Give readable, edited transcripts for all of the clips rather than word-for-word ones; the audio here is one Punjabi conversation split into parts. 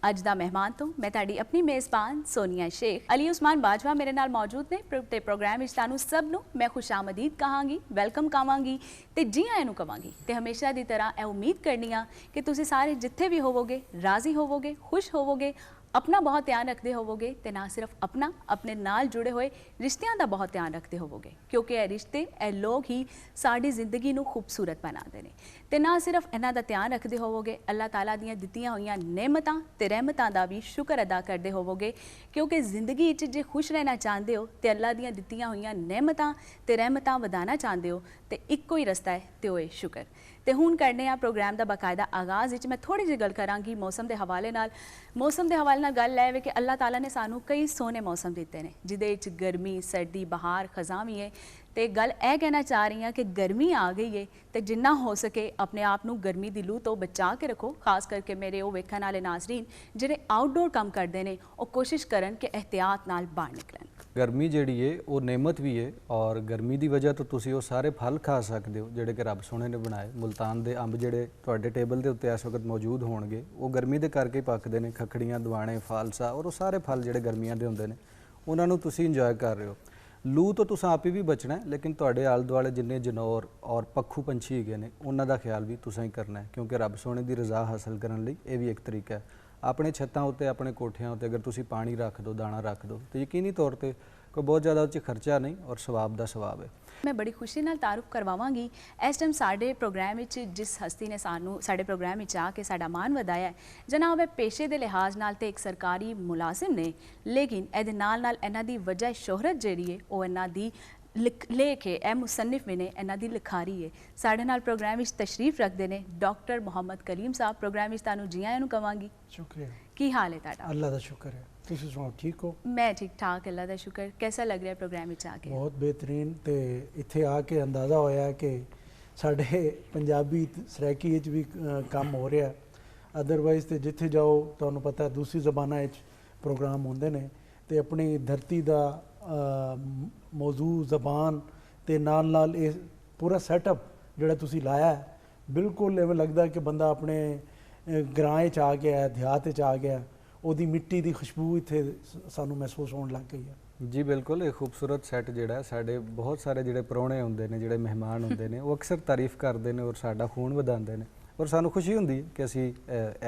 ਅੱਜ ਦਾ ਮਹਿਮਾਨ ਤੋਂ ਮੈਂ ਤੁਹਾਡੀ ਆਪਣੀ ਮੇਜ਼ਬਾਨ ਸੋਨੀਆ ਸ਼ੇਖ। ਅਲੀ ਉਸਮਾਨ ਬਾਜਵਾ ਮੇਰੇ ਨਾਲ ਮੌਜੂਦ ਨੇ ਤੇ ਪ੍ਰੋਗਰਾਮ ਵਿੱਚ ਤੁਹਾਨੂੰ ਸਭ ਨੂੰ ਮੈਂ ਖੁਸ਼ਾਮਦੀਦ ਕਹਾਂਗੀ, ਵੈਲਕਮ ਕਹਾਂਗੀ ਤੇ ਜੀ ਆਇਆਂ ਨੂੰ ਕਹਾਂਗੀ ਤੇ ਹਮੇਸ਼ਾ ਦੀ ਤਰ੍ਹਾਂ ਇਹ ਉਮੀਦ ਕਰਨੀ ਆ ਕਿ ਤੁਸੀਂ ਸਾਰੇ ਜਿੱਥੇ ਵੀ ਹੋਵੋਗੇ ਰਾਜ਼ੀ ਹੋਵੋਗੇ, ਖੁਸ਼ ਹੋਵੋਗੇ, अपना बहुत ध्यान रखते होवोगे ते ना सिर्फ अपना अपने नाल जुड़े हुए रिश्तियां का बहुत ध्यान रखते होवोगे क्योंकि ये रिश्ते ये लोग ही साड़ी जिंदगी नू खूबसूरत बनाते हैं। ते ना सिर्फ इन्हां दा ध्यान रखते होवोगे, अल्लाह ताला दियां दित्तियां होईयां नेमतां ते रहमतां दा भी शुक्र अदा करते होवोगे क्योंकि जिंदगी च जे खुश रहना चाहते हो तो अल्लाह दियां दित्तियां होईयां नेमतां ते रहमतां वधाना चाहते हो तो इक्को ही रस्ता है ते ओए शुक्र। तो हुण करने आ प्रोग्राम का बाकायदा आगाज़ विच मैं थोड़ी जी गल करांगी मौसम के हवाले नाल। मौसम के हवाले नाल गल है कि अल्लाह ताला ने सानू कई सोहने मौसम दिते हैं जिहदे विच गर्मी, सर्दी, बहार, खज़ां भी है। तो गल यह कहना चाह रही हाँ कि गर्मी आ गई है तो जिन्ना हो सके अपने आप नू गर्मी की लू तो बचा के रखो। खास करके मेरे वो वेखण वाले नाज़रीन जिहड़े आउटडोर काम करते हैं वो कोशिश करन कि एहतियात नाल बाहर निकलन। गर्मी जिहड़ी है वो नेमत भी है और गर्मी की वजह तो तुसीं वो सारे फल खा सकते हो जिहड़े कि रब सोहणे ने बनाए। मुल्तान के अंब जिहड़े तुहाडे टेबल के उत्ते इस वक्त मौजूद होणगे वो गर्मी के करके पकदे ने। खखड़ियां, दवाणे, फालसा और वो सारे फल जिहड़े गर्मियां दे हुंदे ने उन्हां नूं तुसीं इंजॉय कर रहे हो। लू तो तुसां आप ही भी बचना है लेकिन तुहाडे आले दुआले जिन्ने जनौर और पक्खू पंछी हैगे ने उन्हां दा ख्याल भी तुसां ही करना है क्योंकि रब सोहणे दी रज़ा हासिल करन लई ये भी एक तरीका है। अपने छत्तां उत्ते, अपने कोठियां उत्ते अगर तुसीं पानी रख दो, दाना रख दो तो यकीनी तौर पर कोई बहुत ज़्यादा उस खर्चा नहीं और सवाब दा सवाब है। मैं बड़ी खुशी नाल तारुफ करवावांगी इस टाइम साडे प्रोग्राम विच जिस हस्ती ने सानू साडे प्रोग्राम विच आके साडा मान वधाया है। जनाब है पेशे दे लिहाज नाल ते एक सरकारी मुलाजिम ने लेकिन इहदे नाल नाल इन्हां दी वजह शोहरत जिहड़ी है वो इन्हां दी लेख है। ए मुसन्निफ भी ने इन्हां दी लिखारी है। साडे नाल प्रोग्राम विच तशरीफ रखते हैं डॉक्टर मोहम्मद कलीम साहब। प्रोग्राम विच तुहानू जी आयां नू कहांगी। शुक्रिया। की हाल है तुहाडा? अल्लाह दा शुक्र है। तुसीं सुनाओ ठीक हो? मैं ठीक ठाक, अल्लाह दा शुक्र। कैसा लग रहा है प्रोग्राम विच आके? बहुत बेहतरीन। तो इत्थे आके अंदाज़ा होया कि साढ़े पंजाबी सराइकी विच भी काम हो रहा। अदरवाइज तो जिथे जाओ तुहानू पता है दूसरी जबाना प्रोग्राम होंदे ने ते अपनी धरती दा मौजू जबान ते नाल नाल ये पूरा सैटअप जिहड़ा तुसीं लाया है बिल्कुल इवें लगदा कि बंदा अपने ग्रां च आ गया, देहात च आ गया। ਉਹਦੀ ਮਿੱਟੀ ਦੀ ਖੁਸ਼ਬੂ ਇੱਥੇ ਸਾਨੂੰ ਮਹਿਸੂਸ ਹੋਣ ਲੱਗ ਗਈ ਹੈ। जी बिल्कुल, एक खूबसूरत सैट जिहड़ा साडे बहुत सारे जिहड़े परौणे हुंदे ने, जिहड़े मेहमान हुंदे ने, वो अक्सर तारीफ करते हैं और साडा खून वधांदे ने और सानू खुशी हुंदी है कि असी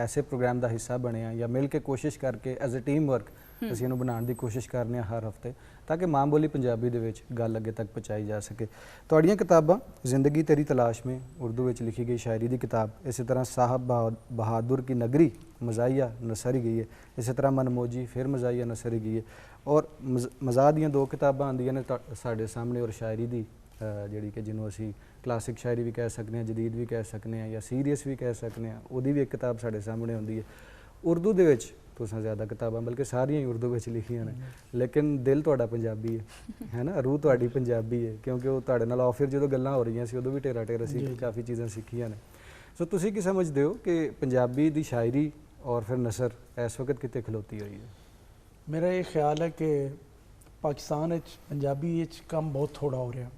ऐसे प्रोग्राम का हिस्सा बने हैं या मिल के कोशिश करके एज ए टीम वर्क असी इहनूं बनाउण दी कोशिश करने हर हफ्ते ताकि मां बोली पंजाबी दे विच गल अगे तक पहुँचाई जा सके। तुहाड़ियां किताबां जिंदगी तेरी तलाश में उर्दू विच लिखी गई शायरी दी किताब, इसी तरह साहब बहादुर की नगरी मज़ाहिया नसरी गई है, इसी तरह मनमोजी फिर मज़ाहिया नसरी गई है और मज़ाह दियां दो किताबां आंदियां ने साडे सामने और शायरी दी जिहड़ी कि जिन्हों असी क्लासिक शायरी भी कह सकते हैं, जदीद भी कह सकते हैं या सीरीयस भी कह सकते हैं, उहदी भी एक किताब साडे सामने आउंदी है। उर्दू दे विच तुसां ज़्यादा किताबां बल्कि सारियां ही उर्दू विच लिखियां ने लेकिन दिल तुहाडा पंजाबी है ना, रूह तुहाडी पंजाबी है क्योंकि वो तुहाडे नाल ऑफिर जो गल्लां हो रही सी उदों भी ढेरा ढेर असीं काफ़ी चीज़ां सिक्खियां ने। सो तुसीं की समझदे हो कि पंजाबी दी शायरी और फिर नसर इस वक्त कितने खलोती हुई है? मेरा ये ख्याल है कि पाकिस्तान विच पंजाबी विच कम बहुत थोड़ा हो रहा।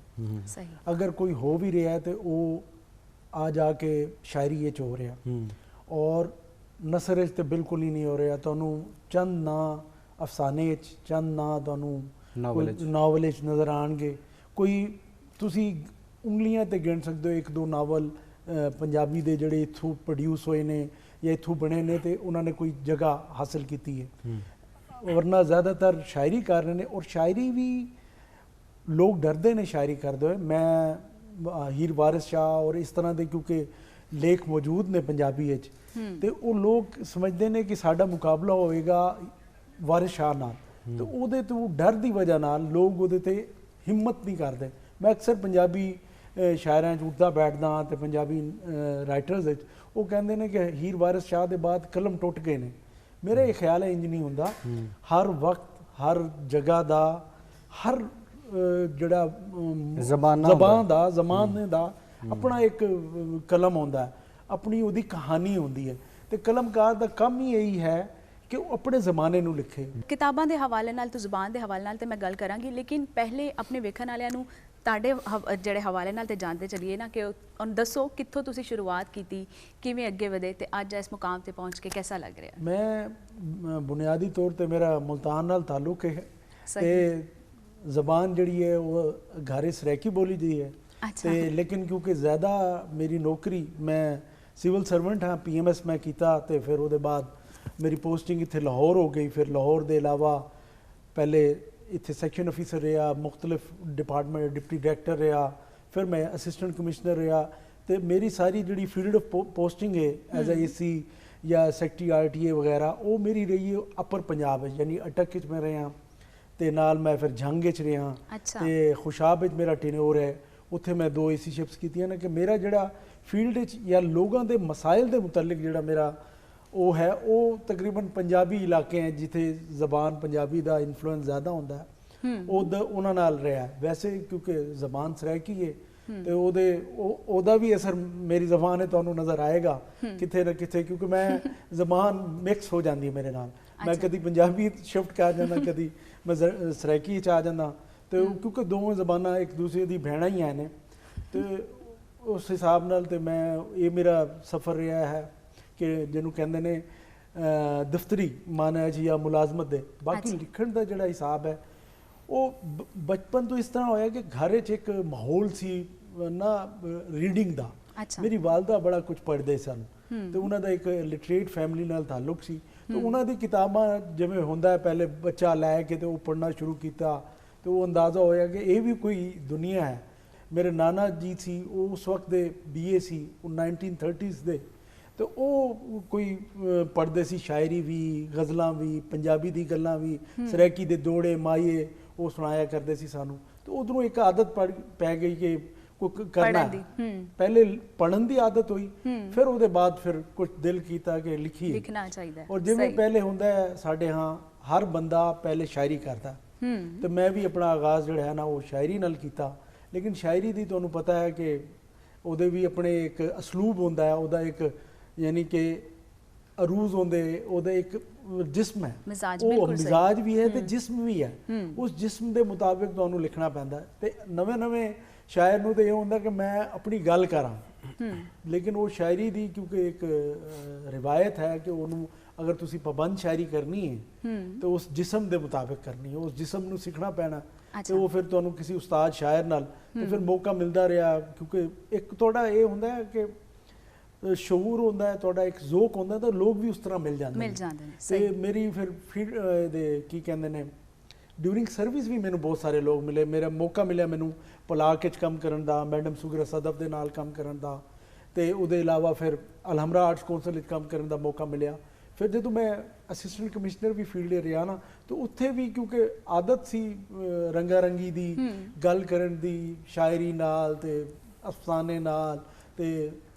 सही। अगर कोई हो भी रहा है तो वो आ जाके शायरी विच हो रहा और नसर विच तो बिल्कुल ही नहीं हो रहा। तुहानू चंद ना अफसाने चंद ना तुहानू नावल नज़र आएंगे। कोई तुसी उंगलियां ते गिन सकते हो एक दो नावल पंजाबी दे जिहड़े इत्थों प्रोड्यूस होए ने या इत्थों बने ने ते उन्होंने कोई जगह हासिल की है, वरना ज़्यादातर शायरी कर रहे हैं और शायरी भी लोग डरते हैं शायरी करते हुए। मैं हीर वारिस शाह और इस तरह के क्योंकि लेख मौजूद ने पंजाबी तो वो लोग समझते हैं कि साडा मुकाबला होएगा वारिस शाह नाल, तो उहदे तो डर की वजह नाल लोग उहदे ते हिम्मत नहीं करते। मैं अक्सर पंजाबी शायरां च उठदा बैठदा तो पंजाबी राइटर्स वो कहते हैं कि हीर वारिस शाह के बाद कलम टुट गए ने। मेरा ये ख्याल है इंज नहीं हुंदा। हर वक्त हर जगह का हर जिहड़ा ज़माने दा अपना एक कलम होंदा है, अपनी उहदी कहानी होंदी है। तो कलमकार का काम ही यही है कि वो अपने ज़माने नूं लिखे। किताबां दे हवाले नाल तो ज़ुबान दे हवाले नाल ते मैं गल करांगी लेकिन पहले अपने वेखण वालियां नूं ਤੁਹਾਡੇ ਜਿਹੜੇ ਹਵਾਲੇ ਨਾਲ ਤੇ ਜਾਣਦੇ ਚਲੀਏ ਨਾ ਕਿ ਹੁਣ ਦੱਸੋ ਕਿੱਥੋਂ ਤੁਸੀਂ ਸ਼ੁਰੂਆਤ ਕੀਤੀ, ਕਿਵੇਂ ਅੱਗੇ ਵਧੇ ਤੇ ਅੱਜ ਇਸ ਮੁਕਾਮ ਤੇ ਪਹੁੰਚ ਕੇ ਕਿਹਦਾ ਲੱਗ ਰਿਹਾ? ਮੈਂ ਬੁਨਿਆਦੀ ਤੌਰ ਤੇ ਮੇਰਾ ਮੁਲਤਾਨ ਨਾਲ ਤਾਲੁਕ ਹੈ ਸਹੀ। ਤੇ ਜ਼ਬਾਨ ਜਿਹੜੀ ਹੈ ਉਹ ਘਰ ਸਰਾਇਕੀ ਬੋਲੀ ਦੀ ਹੈ ਅੱਛਾ। ਤੇ ਲੇਕਿਨ ਕਿਉਂਕਿ ਜ਼ਿਆਦਾ ਮੇਰੀ ਨੌਕਰੀ, ਮੈਂ ਸਿਵਲ ਸਰਵੈਂਟ ਹਾਂ, PMS ਮੈਂ ਕੀਤਾ ਤੇ ਫਿਰ ਉਹਦੇ ਬਾਅਦ ਮੇਰੀ ਪੋਸਟਿੰਗ ਇੱਥੇ ਲਾਹੌਰ ਹੋ ਗਈ। ਫਿਰ ਲਾਹੌਰ ਦੇ ਇਲਾਵਾ ਪਹਿਲੇ ਇੱਥੇ ਸੈਕਸ਼ਨ ਅਫੀਸਰ ਰਿਹਾ, ਮੁxtਲਿਫ ਡਿਪਾਰਟਮੈਂਟ ਡਿਪਟੀ ਡਾਇਰੈਕਟਰ ਰਿਹਾ, ਫਿਰ ਮੈਂ ਅਸਿਸਟੈਂਟ ਕਮਿਸ਼ਨਰ ਰਿਹਾ ਤੇ ਮੇਰੀ ਸਾਰੀ ਜਿਹੜੀ ਫੀਲਡ ਆਫ ਪੋਸਟਿੰਗ ਹੈ ਐਜ਼ ਅ AC ਜਾਂ ਸੈਕਟਰੀ RTA ਵਗੈਰਾ, ਉਹ ਮੇਰੀ ਰਹੀ ਹੈ ਅਪਰ ਪੰਜਾਬ ਵਿੱਚ, ਯਾਨੀ ਅਟਕ ਵਿੱਚ ਮੈਂ ਰਿਹਾ ਤੇ ਨਾਲ ਮੈਂ ਫਿਰ ਜੰਗ ਵਿੱਚ ਰਿਹਾ ਤੇ ਖੁਸ਼ਾਬ ਵਿੱਚ ਮੇਰਾ ਟੈਨਿਓਰ ਹੈ। ਉੱਥੇ ਮੈਂ 2 AC ਸ਼ਿਪਸ ਕੀਤੀਆਂ ਨੇ ਕਿ ਮੇਰਾ ਜਿਹੜਾ ਫੀਲਡ ਵਿੱਚ ਜਾਂ ਲੋਕਾਂ ਦੇ ਮਸਾਇਲ ਦੇ ਮੁਤਲਕ ਜਿਹੜਾ ਮੇਰਾ ਉਹ ਹੈ, ਉਹ ਤਕਰੀਬਨ ਪੰਜਾਬੀ ਇਲਾਕੇ ਹੈ ਜਿੱਥੇ ਜ਼ਬਾਨ ਪੰਜਾਬੀ ਦਾ ਇਨਫਲੂਐਂਸ ਜ਼ਿਆਦਾ ਹੁੰਦਾ ਹੈ, ਉਹਨਾਂ ਨਾਲ ਰਿਹਾ। ਵੈਸੇ ਕਿਉਂਕਿ ਜ਼ਬਾਨ ਸਰਾਇਕੀ ਹੈ ਤੇ ਉਹਦਾ ਵੀ ਅਸਰ ਮੇਰੀ ਜ਼ਬਾਨ ਹੈ ਤੁਹਾਨੂੰ ਨਜ਼ਰ ਆਏਗਾ ਕਿਤੇ ਨਾ ਕਿਤੇ, ਕਿਉਂਕਿ ਮੈਂ ਜ਼ਬਾਨ ਮਿਕਸ ਹੋ ਜਾਂਦੀ ਹੈ ਮੇਰੇ ਨਾਲ। ਮੈਂ ਕਦੀ ਪੰਜਾਬੀ ਸ਼ਿਫਟ ਕਰ ਜਾਂਦਾ, ਕਦੀ ਮੈਂ ਸਰਾਇਕੀ 'ਚ ਆ ਜਾਂਦਾ ਤੇ ਕਿਉਂਕਿ ਦੋਵੇਂ ਜ਼ਬਾਨਾਂ ਇੱਕ ਦੂਸਰੇ ਦੀ ਭੈਣਾਂ ਹੀ ਹੈ ਨੇ ਤੇ ਉਸ ਹਿਸਾਬ ਨਾਲ ਤੇ ਮੈਂ ਇਹ ਮੇਰਾ ਸਫ਼ਰ ਰਿਹਾ ਹੈ ਕਿ ਜਿਹਨੂੰ ਕਹਿੰਦੇ ਨੇ ਦਫ਼ਤਰੀ ਮਾਨਾ ਜੀ ਜਾਂ ਮੁਲਾਜ਼ਮਤ ਦੇ। ਬਾਕੀ ਲਿਖਣ ਦਾ ਜਿਹੜਾ ਹਿਸਾਬ ਹੈ ਉਹ ਬਚਪਨ ਤੋਂ ਇਸ ਤਰ੍ਹਾਂ ਹੋਇਆ ਕਿ ਘਰ 'ਚ ਇੱਕ ਮਾਹੌਲ ਸੀ ਨਾ ਰੀਡਿੰਗ ਦਾ। ਮੇਰੀ ਵਾਲਦਾ ਬੜਾ ਕੁਝ ਪੜ੍ਹਦੇ ਸਨ ਤੇ ਉਹਨਾਂ ਦਾ ਇੱਕ ਲਿਟਰੇਟ ਫੈਮਿਲੀ ਨਾਲ ਤਾਲੁਕ ਸੀ ਤੇ ਉਹਨਾਂ ਦੀ ਕਿਤਾਬਾਂ ਜਿਵੇਂ ਹੁੰਦਾ ਪਹਿਲੇ ਬੱਚਾ ਲੈ ਕੇ ਤੇ ਉਹ ਪੜ੍ਹਨਾ ਸ਼ੁਰੂ ਕੀਤਾ ਤੇ ਉਹ ਅੰਦਾਜ਼ਾ ਹੋਇਆ ਕਿ ਇਹ ਵੀ ਕੋਈ ਦੁਨੀਆ ਹੈ। ਮੇਰੇ ਨਾਨਾ ਜੀ ਸੀ, ਉਹ ਉਸ ਵਕਤ ਦੇ BA ਸੀ, ਉਹ 1930s ਦੇ, ਤੇ ਉਹ ਕੋਈ ਪੜ੍ਹਦੇ ਸੀ ਸ਼ਾਇਰੀ ਵੀ, ਗਜ਼ਲਾਂ ਵੀ, ਪੰਜਾਬੀ ਦੀ ਗੱਲਾਂ ਵੀ, ਸਰਾਇਕੀ ਦੇ ਦੋੜੇ ਮਾਈਏ ਉਹ ਸੁਣਾਇਆ ਕਰਦੇ ਸੀ ਸਾਨੂੰ। ਤੇ ਉਧਰੋਂ ਇੱਕ ਆਦਤ ਪੈ ਗਈ ਕਿ ਕੋਈ ਕਰਨਾ, ਪਹਿਲੇ ਪੜ੍ਹਨ ਦੀ ਆਦਤ ਹੋਈ, ਫਿਰ ਉਹਦੇ ਬਾਅਦ ਫਿਰ ਕੁਝ ਦਿਲ ਕੀਤਾ ਕਿ ਲਿਖਣਾ ਚਾਹੀਦਾ। ਔਰ ਜਿਵੇਂ ਪਹਿਲੇ ਹੁੰਦਾ ਹੈ ਸਾਡੇ ਹਾਂ ਹਰ ਬੰਦਾ ਪਹਿਲੇ ਸ਼ਾਇਰੀ ਕਰਦਾ ਤੇ ਮੈਂ ਵੀ ਆਪਣਾ ਆਗਾਜ਼ ਜਿਹੜਾ ਹੈ ਨਾ ਉਹ ਸ਼ਾਇਰੀ ਨਾਲ ਕੀਤਾ। ਲੇਕਿਨ ਸ਼ਾਇਰੀ ਦੀ ਤੁਹਾਨੂੰ ਪਤਾ ਹੈ ਕਿ ਉਹਦੇ ਵੀ ਆਪਣੇ ਇੱਕ ਅਸਲੂਬ ਹੁੰਦਾ ਹੈ, ਉਹਦਾ ਇੱਕ ਯਾਨੀ ਕਿ ਅਰੂਜ਼ ਹੁੰਦੇ, ਉਹਦਾ ਇੱਕ ਜਿਸਮ ਹੈ, ਉਹ ਮਿਜ਼ਾਜ ਵੀ ਹੈ ਤੇ ਜਿਸਮ ਵੀ ਹੈ। ਉਸ ਜਿਸਮ ਦੇ ਮੁਤਾਬਿਕ ਤੁਹਾਨੂੰ ਲਿਖਣਾ ਪੈਂਦਾ ਤੇ ਨਵੇਂ ਸ਼ਾਇਰ ਨੂੰ ਤਾਂ ਇਹ ਹੁੰਦਾ ਕਿ ਮੈਂ ਆਪਣੀ ਗੱਲ ਕਰਾਂ, ਲੇਕਿਨ ਉਹ ਸ਼ਾਇਰੀ ਦੀ ਕਿਉਂਕਿ ਇੱਕ ਰਿਵਾਇਤ ਹੈ ਕਿ ਉਹਨੂੰ ਅਗਰ ਤੁਸੀਂ ਪਾਬੰਦ ਸ਼ਾਇਰੀ ਕਰਨੀ ਹੈ ਤਾਂ ਉਸ ਜਿਸਮ ਦੇ ਮੁਤਾਬਿਕ ਕਰਨੀ ਹੈ, ਉਸ ਜਿਸਮ ਨੂੰ ਸਿੱਖਣਾ ਪੈਣਾ ਤੇ ਉਹ ਫਿਰ ਤੁਹਾਨੂੰ ਕਿਸੇ ਉਸਤਾਦ ਸ਼ਾਇਰ ਨਾਲ ਤੇ ਫਿਰ ਮੌਕਾ ਮਿਲਦਾ ਰਿਹਾ। ਕਿਉਂਕਿ ਇੱਕ ਤੁਹਾਡਾ ਇਹ ਹੁੰਦਾ ਹੈ ਕਿ ਸ਼ਊਰ ਹੁੰਦਾ ਹੈ, ਤੁਹਾਡਾ ਇੱਕ ਜ਼ੋਕ ਹੁੰਦਾ ਤਾਂ ਲੋਕ ਵੀ ਉਸ ਤਰ੍ਹਾਂ ਮਿਲ ਜਾਂਦੇ ਨੇ। ਤੇ ਮੇਰੀ ਫਿਰ ਦੇ ਕੀ ਕਹਿੰਦੇ ਨੇ ਡਿਊਰਿੰਗ ਸਰਵਿਸ ਵੀ ਮੈਨੂੰ ਬਹੁਤ ਸਾਰੇ ਲੋਕ ਮਿਲੇ। ਮੇਰਾ ਮੌਕਾ ਮਿਲਿਆ ਮੈਨੂੰ ਪਲਾਕ 'ਚ ਕੰਮ ਕਰਨ ਦਾ, ਮੈਡਮ ਸੁਗਰਾ ਸਦਫ ਦੇ ਨਾਲ ਕੰਮ ਕਰਨ ਦਾ ਤੇ ਉਹਦੇ ਇਲਾਵਾ ਫਿਰ ਅਲਹਮਰਾ ਆਰਟਸ ਕੌਂਸਲ ਵਿੱਚ ਕੰਮ ਕਰਨ ਦਾ ਮੌਕਾ ਮਿਲਿਆ। ਫਿਰ ਜਦੋਂ ਮੈਂ ਅਸਿਸਟੈਂਟ ਕਮਿਸ਼ਨਰ ਵੀ ਫੀਲਡ ਰਿਹਾ ਨਾ ਤਾਂ ਉੱਥੇ ਵੀ ਕਿਉਂਕਿ ਆਦਤ ਸੀ ਰੰਗਾ ਰੰਗੀ ਦੀ ਗੱਲ ਕਰਨ ਦੀ, ਸ਼ਾਇਰੀ ਨਾਲ ਤੇ ਅਫਸਾਨੇ ਨਾਲ ਤੇ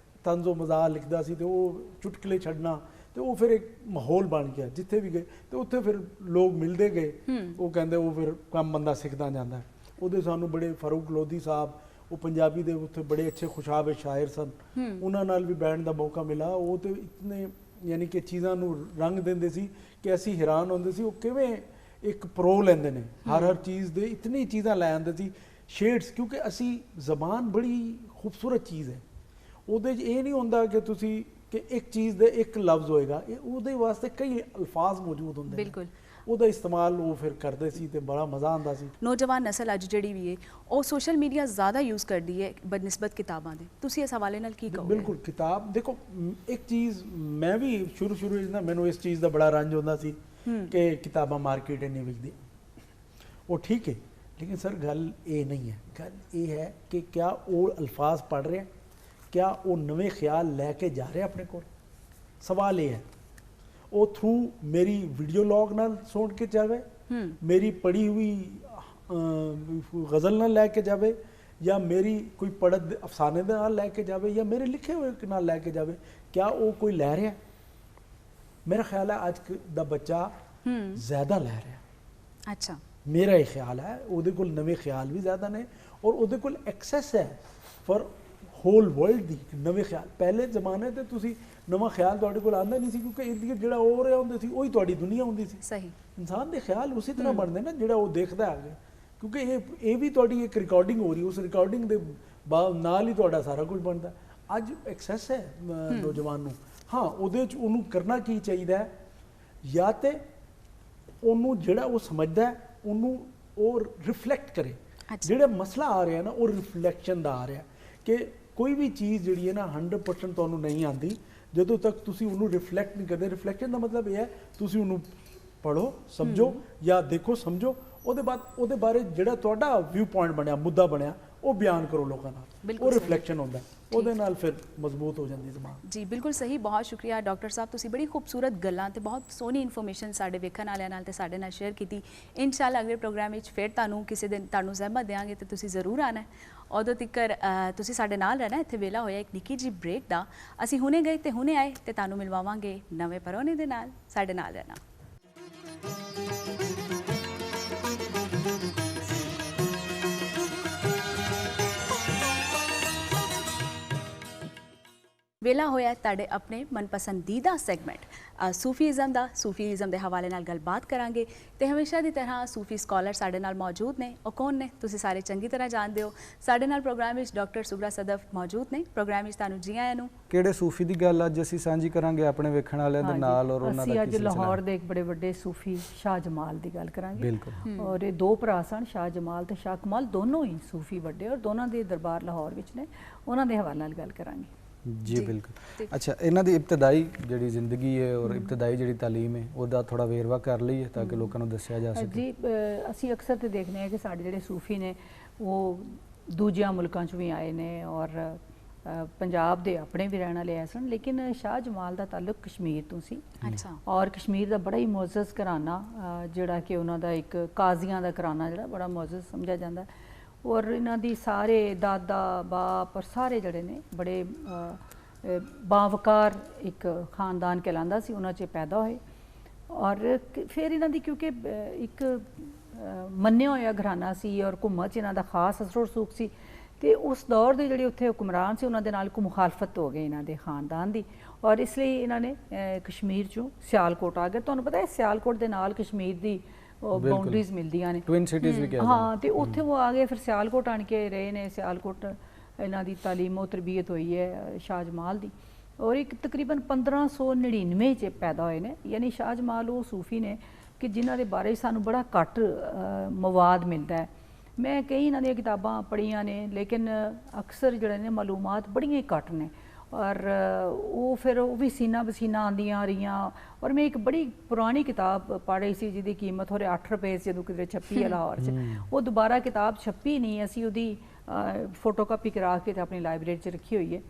ਤੰਜ਼ੋ ਮਜ਼ਾਕ ਲਿਖਦਾ ਸੀ ਤੇ ਉਹ ਚੁਟਕਲੇ ਛੱਡਣਾ ਤੇ ਉਹ ਫਿਰ ਇੱਕ ਮਾਹੌਲ ਬਣ ਗਿਆ। ਜਿੱਥੇ ਵੀ ਗਏ ਤੇ ਉੱਥੇ ਫਿਰ ਲੋਕ ਮਿਲਦੇ ਗਏ, ਉਹ ਕਹਿੰਦੇ ਉਹ ਫਿਰ ਕੰਮ ਬੰਦਾ ਸਿੱਖਦਾ ਜਾਂਦਾ। ਉਹਦੇ ਸਾਨੂੰ ਬੜੇ ਫਾਰੂਕ ਲੋਧੀ ਸਾਹਿਬ, ਉਹ ਪੰਜਾਬੀ ਦੇ ਉੱਥੇ ਬੜੇ ਅੱਛੇ ਖੁਸ਼ਾਬ ਸ਼ਾਇਰ ਸਨ, ਉਹਨਾਂ ਨਾਲ ਵੀ ਬੈਠਣ ਦਾ ਮੌਕਾ ਮਿਲਾ। ਉਹ ਤੇ ਇਤਨੇ ਯਾਨੀ ਕਿ ਚੀਜ਼ਾਂ ਨੂੰ ਰੰਗ ਦਿੰਦੇ ਸੀ ਕਿ ਅਸੀਂ ਹੈਰਾਨ ਹੁੰਦੇ ਸੀ ਉਹ ਕਿਵੇਂ ਇੱਕ ਪ੍ਰੋ ਲੈਂਦੇ ਨੇ, ਹਰ ਚੀਜ਼ ਦੇ ਇਤਨੀ ਚੀਜ਼ਾਂ ਲੈ ਆਉਂਦੇ ਸੀ ਸ਼ੇਡਸ। ਕਿਉਂਕਿ ਅਸੀਂ ਜ਼ਬਾਨ ਬੜੀ ਖੂਬਸੂਰਤ ਚੀਜ਼ ਹੈ, ਉਹਦੇ 'ਚ ਇਹ ਨਹੀਂ ਹੁੰਦਾ ਕਿ ਤੁਸੀਂ ਕਿ ਇੱਕ ਚੀਜ਼ ਦੇ ਇੱਕ ਲਫ਼ਜ਼ ਹੋਏਗਾ, ਉਹਦੇ ਵਾਸਤੇ ਕਈ ਅਲਫਾਜ਼ ਮੌਜੂਦ ਹੁੰਦੇ ਨੇ, ਉਹਦਾ ਇਸਤੇਮਾਲ ਉਹ ਫਿਰ ਕਰਦੇ ਸੀ ਤੇ ਬੜਾ ਮਜ਼ਾ ਆਉਂਦਾ ਸੀ। ਨੌਜਵਾਨ ਨਸਲ ਅੱਜ ਜਿਹੜੀ ਵੀ ਹੈ ਉਹ ਸੋਸ਼ਲ ਮੀਡੀਆ ਜ਼ਿਆਦਾ ਯੂਜ਼ ਕਰਦੀ ਹੈ ਬਨਿਸਬਤ ਕਿਤਾਬਾਂ ਦੇ, ਤੁਸੀਂ ਇਸ ਹਵਾਲੇ ਨਾਲ ਕੀ ਕਹੋਗੇ? ਬਿਲਕੁਲ, ਕਿਤਾਬ ਦੇਖੋ ਇੱਕ ਚੀਜ਼ ਮੈਂ ਵੀ ਸ਼ੁਰੂ ਵਿੱਚ ਨਾ ਮੈਨੂੰ ਇਸ ਚੀਜ਼ ਦਾ ਬੜਾ ਰੰਜ ਹੁੰਦਾ ਸੀ ਕਿ ਕਿਤਾਬਾਂ ਮਾਰਕੀਟ ਨਹੀਂ ਵਿਕਦੀ, ਉਹ ਠੀਕ ਹੈ, ਲੇਕਿਨ ਸਰ ਗੱਲ ਇਹ ਨਹੀਂ ਹੈ। ਗੱਲ ਇਹ ਹੈ ਕਿ ਕਿਆ ਉਹ ਅਲਫਾਜ਼ ਪੜ੍ਹ ਰਿਹਾ, ਕਿਆ ਉਹ ਨਵੇਂ ਖਿਆਲ ਲੈ ਕੇ ਜਾ ਰਿਹਾ ਆਪਣੇ ਕੋਲ? ਸਵਾਲ ਇਹ ਹੈ। ਉਹ ਥਰੂ ਮੇਰੀ ਵੀਡੀਓ ਲੌਗ ਨਾਲ ਸੁਣ ਕੇ ਜਾਵੇ, ਮੇਰੀ ਪੜ੍ਹੀ ਹੋਈ ਗਜ਼ਲ ਨਾਲ ਲੈ ਕੇ ਜਾਵੇ, ਜਾਂ ਮੇਰੀ ਕੋਈ ਪੜ੍ਹਤ ਅਫਸਾਨੇ ਦੇ ਨਾਲ ਲੈ ਕੇ ਜਾਵੇ, ਜਾਂ ਮੇਰੇ ਲਿਖੇ ਹੋਏ ਨਾਲ ਲੈ ਕੇ ਜਾਵੇ, ਕਿਆ ਉਹ ਕੋਈ ਲੈ ਰਿਹਾ? ਮੇਰਾ ਖਿਆਲ ਹੈ ਅੱਜ ਦਾ ਬੱਚਾ ਜ਼ਿਆਦਾ ਲੈ ਰਿਹਾ। ਅੱਛਾ, ਮੇਰਾ ਇਹ ਖਿਆਲ ਹੈ ਉਹਦੇ ਕੋਲ ਨਵੇਂ ਖਿਆਲ ਵੀ ਜ਼ਿਆਦਾ ਨੇ ਔਰ ਉਹਦੇ ਕੋਲ ਐਕਸੈਸ ਹੈ ਫॉर ਹੋਲ ਵਰਲਡ ਦੀ ਨਵੇਂ ਖਿਆਲ। ਪਹਿਲੇ ਜ਼ਮਾਨੇ ਤੇ ਤੁਸੀਂ ਨਵਾਂ ਖਿਆਲ ਤੁਹਾਡੇ ਕੋਲ ਆਉਂਦਾ ਨਹੀਂ ਸੀ ਕਿਉਂਕਿ ਇਰਦ-ਗਿਰਦ ਜਿਹੜਾ ਹੋ ਰਿਹਾ ਹੁੰਦਾ ਸੀ ਉਹੀ ਤੁਹਾਡੀ ਦੁਨੀਆ ਹੁੰਦੀ ਸੀ। ਸਹੀ। ਇਨਸਾਨ ਦੇ ਖਿਆਲ ਉਸੇ ਤਰ੍ਹਾਂ ਬਣਦੇ ਨਾ ਜਿਹੜਾ ਉਹ ਦੇਖਦਾ ਆ ਗਿਆ। ਕਿਉਂਕਿ ਇਹ ਵੀ ਤੁਹਾਡੀ ਇੱਕ ਰਿਕਾਰਡਿੰਗ ਹੋ ਰਹੀ, ਉਸ ਰਿਕਾਰਡਿੰਗ ਦੇ ਨਾਲ ਹੀ ਤੁਹਾਡਾ ਸਾਰਾ ਕੁਝ ਬਣਦਾ। ਅੱਜ ਐਕਸੈਸ ਹੈ ਨੌਜਵਾਨ ਨੂੰ, ਹਾਂ ਉਹਦੇ 'ਚ ਉਹਨੂੰ ਕਰਨਾ ਕੀ ਚਾਹੀਦਾ ਹੈ, ਜਾਂ ਤੇ ਉਹਨੂੰ ਜਿਹੜਾ ਉਹ ਸਮਝਦਾ ਹੈ ਉਹਨੂੰ ਉਹ ਰਿਫਲੈਕਟ ਕਰੇ। ਜਿਹੜਾ ਮਸਲਾ ਆ ਰਿਹਾ ਨਾ ਉਹ ਰਿਫਲੈਕਸ਼ਨ ਦਾ ਆ ਰਿਹਾ ਕਿ ਕੋਈ ਵੀ ਚੀਜ਼ ਜਿਹੜੀ ਹੈ ਨਾ 100% ਤੁਹਾਨੂੰ ਨਹੀਂ ਆਉਂਦੀ ਜਦੋਂ ਤੱਕ ਤੁਸੀਂ ਉਹਨੂੰ ਰਿਫਲੈਕਟ ਨਹੀਂ ਕਰਦੇ। ਰਿਫਲੈਕਸ਼ਨ ਦਾ ਮਤਲਬ ਇਹ ਹੈ ਤੁਸੀਂ ਉਹਨੂੰ ਪੜ੍ਹੋ, ਸਮਝੋ ਜਾਂ ਦੇਖੋ, ਸਮਝੋ, ਉਹਦੇ ਬਾਅਦ ਉਹਦੇ ਬਾਰੇ ਜਿਹੜਾ ਤੁਹਾਡਾ ਵਿਊ ਪੁਆਇੰਟ ਬਣਿਆ, ਮੁੱਦਾ ਬਣਿਆ, ਉਹ ਬਿਆਨ ਕਰੋ ਲੋਕਾਂ ਨਾਲ। ਉਹ ਰਿਫਲੈਕਸ਼ਨ ਹੁੰਦਾ, ਉਹਦੇ ਨਾਲ ਫਿਰ ਮਜ਼ਬੂਤ ਹੋ ਜਾਂਦੀ ਜ਼ਬਾਨ। ਜੀ ਬਿਲਕੁਲ ਸਹੀ, ਬਹੁਤ ਸ਼ੁਕਰੀਆ ਡਾਕਟਰ ਸਾਹਿਬ, ਤੁਸੀਂ ਬੜੀ ਖੂਬਸੂਰਤ ਗੱਲਾਂ ਤੇ ਬਹੁਤ ਸੋਹਣੀ ਇਨਫੋਰਮੇਸ਼ਨ ਸਾਡੇ ਵੇਖਣ ਵਾਲਿਆਂ ਨਾਲ ਤੇ ਸਾਡੇ ਨਾਲ ਸ਼ੇਅਰ ਕੀਤੀ। ਇਨਸ਼ਾਅੱਲਾ ਅਗਲੇ ਪ੍ਰੋਗਰਾਮ ਵਿੱਚ ਫਿਰ ਤੁਹਾਨੂੰ ਕਿਸੇ ਦਿਨ ਤੁਹਾਨੂੰ ਜ਼ਹਿਮਤ ਦੇਵਾਂਗੇ ਤੇ ਤੁਸੀਂ ਜ਼ਰੂਰ ਆਣਾ। ਉਦੋਂ ਤੱਕ ਤੁਸੀਂ ਸਾਡੇ ਨਾਲ ਰਹਿਣਾ। ਇੱਥੇ ਵੇਲਾ ਹੋਇਆ ਇੱਕ ਨਿੱਕੀ ਜਿਹੀ ਬ੍ਰੇਕ ਦਾ, ਅਸੀਂ ਹੁਣੇ ਗਏ ਤੇ ਹੁਣੇ ਆਏ ਤੇ ਤੁਹਾਨੂੰ ਮਿਲਵਾਵਾਂਗੇ ਨਵੇਂ ਪਰੋਣੇ ਦੇ ਨਾਲ। ਸਾਡੇ ਨਾਲ ਰਹਿਣਾ। ਵੇਲਾ ਹੋਇਆ ਤੁਹਾਡੇ ਆਪਣੇ ਮਨਪਸੰਦੀਦਾ ਸੈਗਮੈਂਟ ਸੂਫੀਜ਼ਮ ਦੇ ਹਵਾਲੇ ਨਾਲ ਗੱਲਬਾਤ ਕਰਾਂਗੇ ਤੇ ਹਮੇਸ਼ਾ ਦੀ ਤਰ੍ਹਾਂ ਸੂਫੀ ਸਕਾਲਰ ਸਾਡੇ ਨਾਲ ਮੌਜੂਦ ਨੇ। ਉਹ ਕੌਣ ਨੇ ਤੁਸੀਂ ਸਾਰੇ ਚੰਗੀ ਤਰ੍ਹਾਂ ਜਾਣਦੇ ਹੋ। ਸਾਡੇ ਨਾਲ ਪ੍ਰੋਗਰਾਮ ਵਿੱਚ ਡਾਕਟਰ ਸੁਬਰਾ ਸਦਫ ਮੌਜੂਦ ਨੇ। ਪ੍ਰੋਗਰਾਮ ਵਿੱਚ ਤੁਹਾਨੂੰ ਜੀ ਆਇਆਂ ਨੂੰ। ਕਿਹੜੇ ਸੂਫੀ ਦੀ ਗੱਲ ਅੱਜ ਅਸੀਂ ਸਾਂਝੀ ਕਰਾਂਗੇ ਆਪਣੇ ਵੇਖਣ ਵਾਲਿਆਂ ਦੇ ਨਾਲ, ਔਰ ਉਹਨਾਂ ਦਾ ਅਸੀਂ ਅੱਜ ਲਾਹੌਰ ਦੇ ਇੱਕ ਬੜੇ ਵੱਡੇ ਸੂਫੀ ਸ਼ਾਹ ਜਮਾਲ ਦੀ ਗੱਲ ਕਰਾਂਗੇ। ਬਿਲਕੁਲ। ਔਰ ਇਹ ਦੋ ਭਰਾ ਸਨ, ਸ਼ਾਹ ਜਮਾਲ ਤੇ ਸ਼ਾਹ ਕਮਾਲ, ਦੋਨੋਂ ਹੀ ਸੂਫੀ ਵੱਡੇ, ਔਰ ਦੋਨਾਂ ਦੇ ਦਰਬਾਰ ਲਾਹੌਰ ਵਿੱਚ ਨੇ। ਉਹਨਾਂ ਦੇ ਹਵਾਲੇ ਨਾਲ ਗੱਲ ਕਰਾਂਗੇ। ਜੀ ਬਿਲਕੁਲ। ਅੱਛਾ, ਇਹਨਾਂ ਦੀ ਇਬਤਦਾਈ ਜਿਹੜੀ ਜ਼ਿੰਦਗੀ ਹੈ ਔਰ ਇਬਤਦਾਈ ਜਿਹੜੀ ਤਾਲੀਮ ਹੈ ਉਹਦਾ ਥੋੜਾ ਵੇਰਵਾ ਕਰ ਲਈਏ ਤਾਂ ਕਿ ਲੋਕਾਂ ਨੂੰ ਦੱਸਿਆ ਜਾ ਸਕੇ। ਜੀ ਅਸੀਂ ਅਕਸਰ ਤੇ ਦੇਖਦੇ ਹਾਂ ਕਿ ਸਾਡੇ ਜਿਹੜੇ ਸੂਫੀ ਨੇ ਉਹ ਦੂਜਿਆਂ ਮੁਲਕਾਂ 'ਚ ਵੀ ਆਏ ਨੇ ਔਰ ਪੰਜਾਬ ਦੇ ਆਪਣੇ ਵੀ ਰਹਿਣ ਵਾਲੇ ਸਨ, ਲੇਕਿਨ ਸ਼ਾਹ ਜਮਾਲ ਦਾ ਤਾਲੁਕ ਕਸ਼ਮੀਰ ਤੋਂ ਸੀ। ਅੱਛਾ। ਔਰ ਕਸ਼ਮੀਰ ਦਾ ਬੜਾ ਹੀ ਮੁਅੱਜ਼ਜ਼ ਘਰਾਨਾ ਜਿਹੜਾ ਕਿ ਉਹਨਾਂ ਦਾ ਇੱਕ ਕਾਜ਼ੀਆਂ ਦਾ ਘਰਾਨਾ ਜਿਹੜਾ ਬੜਾ ਮੁਅੱਜ਼ਜ਼ ਸਮਝਿਆ ਜਾਂਦਾ। ਔਰ ਇਹਨਾਂ ਦੀ ਸਾਰੇ ਦਾਦਾ ਬਾਪ ਔਰ ਸਾਰੇ ਜਿਹੜੇ ਨੇ ਬੜੇ ਬਾਵਕਾਰ ਇੱਕ ਖਾਨਦਾਨ ਕਹਿਲਾਂਦਾ ਸੀ, ਉਹਨਾਂ 'ਚ ਪੈਦਾ ਹੋਏ। ਔਰ ਫਿਰ ਇਹਨਾਂ ਦੀ ਕਿਉਂਕਿ ਇੱਕ ਮੰਨਿਆ ਹੋਇਆ ਘਰਾਨਾ ਸੀ ਔਰ ਹੁਕੂਮਤ 'ਚ ਇਹਨਾਂ ਦਾ ਖਾਸ ਅਸਰ ਰਸੂਖ ਸੀ, ਤੇ ਉਸ ਦੌਰ ਦੇ ਜਿਹੜੇ ਉੱਥੇ ਹੁਕਮਰਾਨ ਸੀ ਉਹਨਾਂ ਦੇ ਨਾਲ ਇੱਕ ਮੁਖਾਲਫਤ ਹੋ ਗਈ ਇਹਨਾਂ ਦੇ ਖਾਨਦਾਨ ਦੀ, ਔਰ ਇਸ ਲਈ ਇਹਨਾਂ ਨੇ ਕਸ਼ਮੀਰ 'ਚੋਂ ਸਿਆਲਕੋਟ ਆ ਗਏ। ਤੁਹਾਨੂੰ ਪਤਾ ਹੈ ਸਿਆਲਕੋਟ ਦੇ ਨਾਲ ਕਸ਼ਮੀਰ ਦੀ ਬਾਉਂਡਰੀਜ਼ ਮਿਲਦੀਆਂ ਨੇ, ਟਵਿਨ ਸਿਟੀਜ਼ ਵੀ ਕਹਿੰਦੇ। ਹਾਂ, ਤੇ ਉੱਥੇ ਉਹ ਆ ਗਏ, ਫਿਰ ਸਿਆਲਕੋਟ ਆਣ ਕੇ ਰਹੇ ਨੇ। ਸਿਆਲਕੋਟ ਇਹਨਾਂ ਦੀ ਤਾਲੀਮ ਤਰਬੀਅਤ ਹੋਈ ਹੈ ਸ਼ਾਹ ਜਮਾਲ ਦੀ, ਔਰ ਇੱਕ ਤਕਰੀਬਨ 1599 'ਚ ਪੈਦਾ ਹੋਏ ਨੇ। ਯਾਨੀ ਸ਼ਾਹ ਜਮਾਲ ਉਹ ਸੂਫੀ ਨੇ ਕਿ ਜਿਨ੍ਹਾਂ ਦੇ ਬਾਰੇ ਸਾਨੂੰ ਬੜਾ ਘੱਟ ਮਵਾਦ ਮਿਲਦਾ ਹੈ। ਮੈਂ ਕਈ ਇਹਨਾਂ ਦੀਆਂ ਕਿਤਾਬਾਂ ਪੜ੍ਹੀਆਂ ਨੇ, ਲੇਕਿਨ ਅਕਸਰ ਜਿਹੜੇ ਨੇ ਮਾਲੂਮਾਤ ਬੜੀਆਂ ਹੀ ਘੱਟ ਨੇ। ਔਰ ਉਹ ਫਿਰ ਉਹ ਵੀ ਸੀਨਾ ਬਸੀਨਾ ਆਉਂਦੀਆਂ ਰਹੀਆਂ। ਔਰ ਮੈਂ ਇੱਕ ਬੜੀ ਪੁਰਾਣੀ ਕਿਤਾਬ ਪੜ੍ਹ ਰਹੀ ਸੀ ਜਿਹਦੀ ਕੀਮਤ ਹੋਰੇ 8 ਰੁਪਏ ਜਦੋਂ ਕਿਤੇ ਛਪੀ ਹੈ ਲਾਹੌਰ 'ਚ, ਉਹ ਦੁਬਾਰਾ ਕਿਤਾਬ ਛਪੀ ਨਹੀਂ, ਅਸੀਂ ਉਹਦੀ ਫੋਟੋਕਾਪੀ ਕਰਾ ਕੇ ਤੇ ਆਪਣੀ ਲਾਇਬ੍ਰੇਰੀ 'ਚ ਰੱਖੀ ਹੋਈ ਹੈ।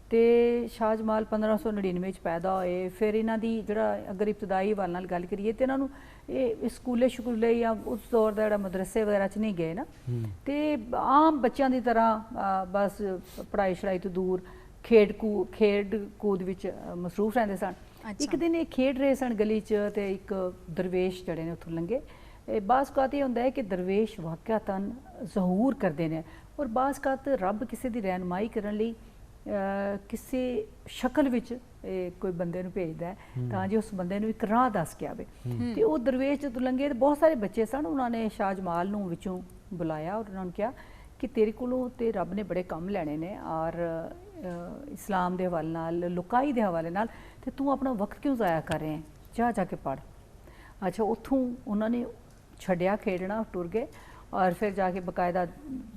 ਤੇ ਸ਼ਾਹ ਜਮਾਲ 1599 'ਚ ਪੈਦਾ ਹੋਏ। ਫਿਰ ਇਹਨਾਂ ਦੀ ਜਿਹੜਾ ਅਗਰ ਇਬਤਦਾਈ ਵੱਲ ਨਾਲ ਗੱਲ ਕਰੀਏ ਤੇ ਇਹਨਾਂ ਨੂੰ ਇਹ ਸਕੂਲੇ ਜਾਂ ਉਸ ਦੌਰ ਦਾ ਜਿਹੜਾ ਮਦਰਸੇ ਵਗੈਰਾ 'ਚ ਨਹੀਂ ਗਏ ਨਾ, ਤੇ ਆਮ ਬੱਚਿਆਂ ਦੀ ਤਰ੍ਹਾਂ ਬਸ ਪੜ੍ਹਾਈ ਸ਼ੜਾਈ ਤੋਂ ਦੂਰ ਖੇਡ ਕੂਦ ਵਿੱਚ ਮਸਰੂਫ ਰਹਿੰਦੇ ਸਨ। ਇੱਕ ਦਿਨ ਇਹ ਖੇਡ ਰਹੇ ਸਨ ਗਲੀ 'ਚ ਤੇ ਇੱਕ ਦਰਵੇਸ਼ ਜਿਹੜੇ ਨੇ ਉੱਥੋਂ ਲੰਘੇ। ਬਾਜ਼ ਔਕਾਤ ਇਹ ਹੁੰਦਾ ਹੈ ਕਿ ਦਰਵੇਸ਼ ਵਾਕਿਆਤਨ ਜ਼ਹੂਰ ਕਰਦੇ ਨੇ, ਔਰ ਬਾਜ਼ ਔਕਾਤ ਰੱਬ ਕਿਸੇ ਦੀ ਰਹਿਨਮਾਈ ਕਰਨ ਲਈ ਕਿਸੇ ਸ਼ਕਲ ਵਿੱਚ ਕੋਈ ਬੰਦੇ ਨੂੰ ਭੇਜਦਾ ਹੈ ਤਾਂ ਜੋ ਉਸ ਬੰਦੇ ਨੂੰ ਇੱਕ ਰਾਹ ਦੱਸ ਕੇ ਆਵੇ। ਤੇ ਉਹ ਦਰਵੇਸ਼ ਜਦੋਂ ਲੰਘੇ ਤੇ ਬਹੁਤ ਸਾਰੇ ਬੱਚੇ ਸਨ, ਉਹਨਾਂ ਨੇ ਸ਼ਾਹ ਜਮਾਲ ਨੂੰ ਵਿੱਚੋਂ ਬੁਲਾਇਆ ਔਰ ਉਹਨਾਂ ਨੂੰ ਕਿਹਾ ਕਿ ਤੇਰੇ ਕੋਲੋਂ ਤੇ ਰੱਬ ਨੇ ਬੜੇ ਕੰਮ ਲੈਣੇ ਨੇ, ਔਰ ਇਸਲਾਮ ਦੇ ਹਵਾਲੇ ਨਾਲ, ਲੁਕਾਈ ਦੇ ਹਵਾਲੇ ਨਾਲ, ਤੇ ਤੂੰ ਆਪਣਾ ਵਕਤ ਕਿਉਂ ਜ਼ਾਇਆ ਕਰ ਰਹੇ ਹੈ, ਜਾ ਕੇ ਪੜ੍ਹ। ਅੱਛਾ, ਉੱਥੋਂ ਉਹਨਾਂ ਨੇ ਛੱਡਿਆ ਖੇਡਣਾ, ਟੁਰ ਗਏ ਔਰ ਫਿਰ ਜਾ ਕੇ ਬਕਾਇਦਾ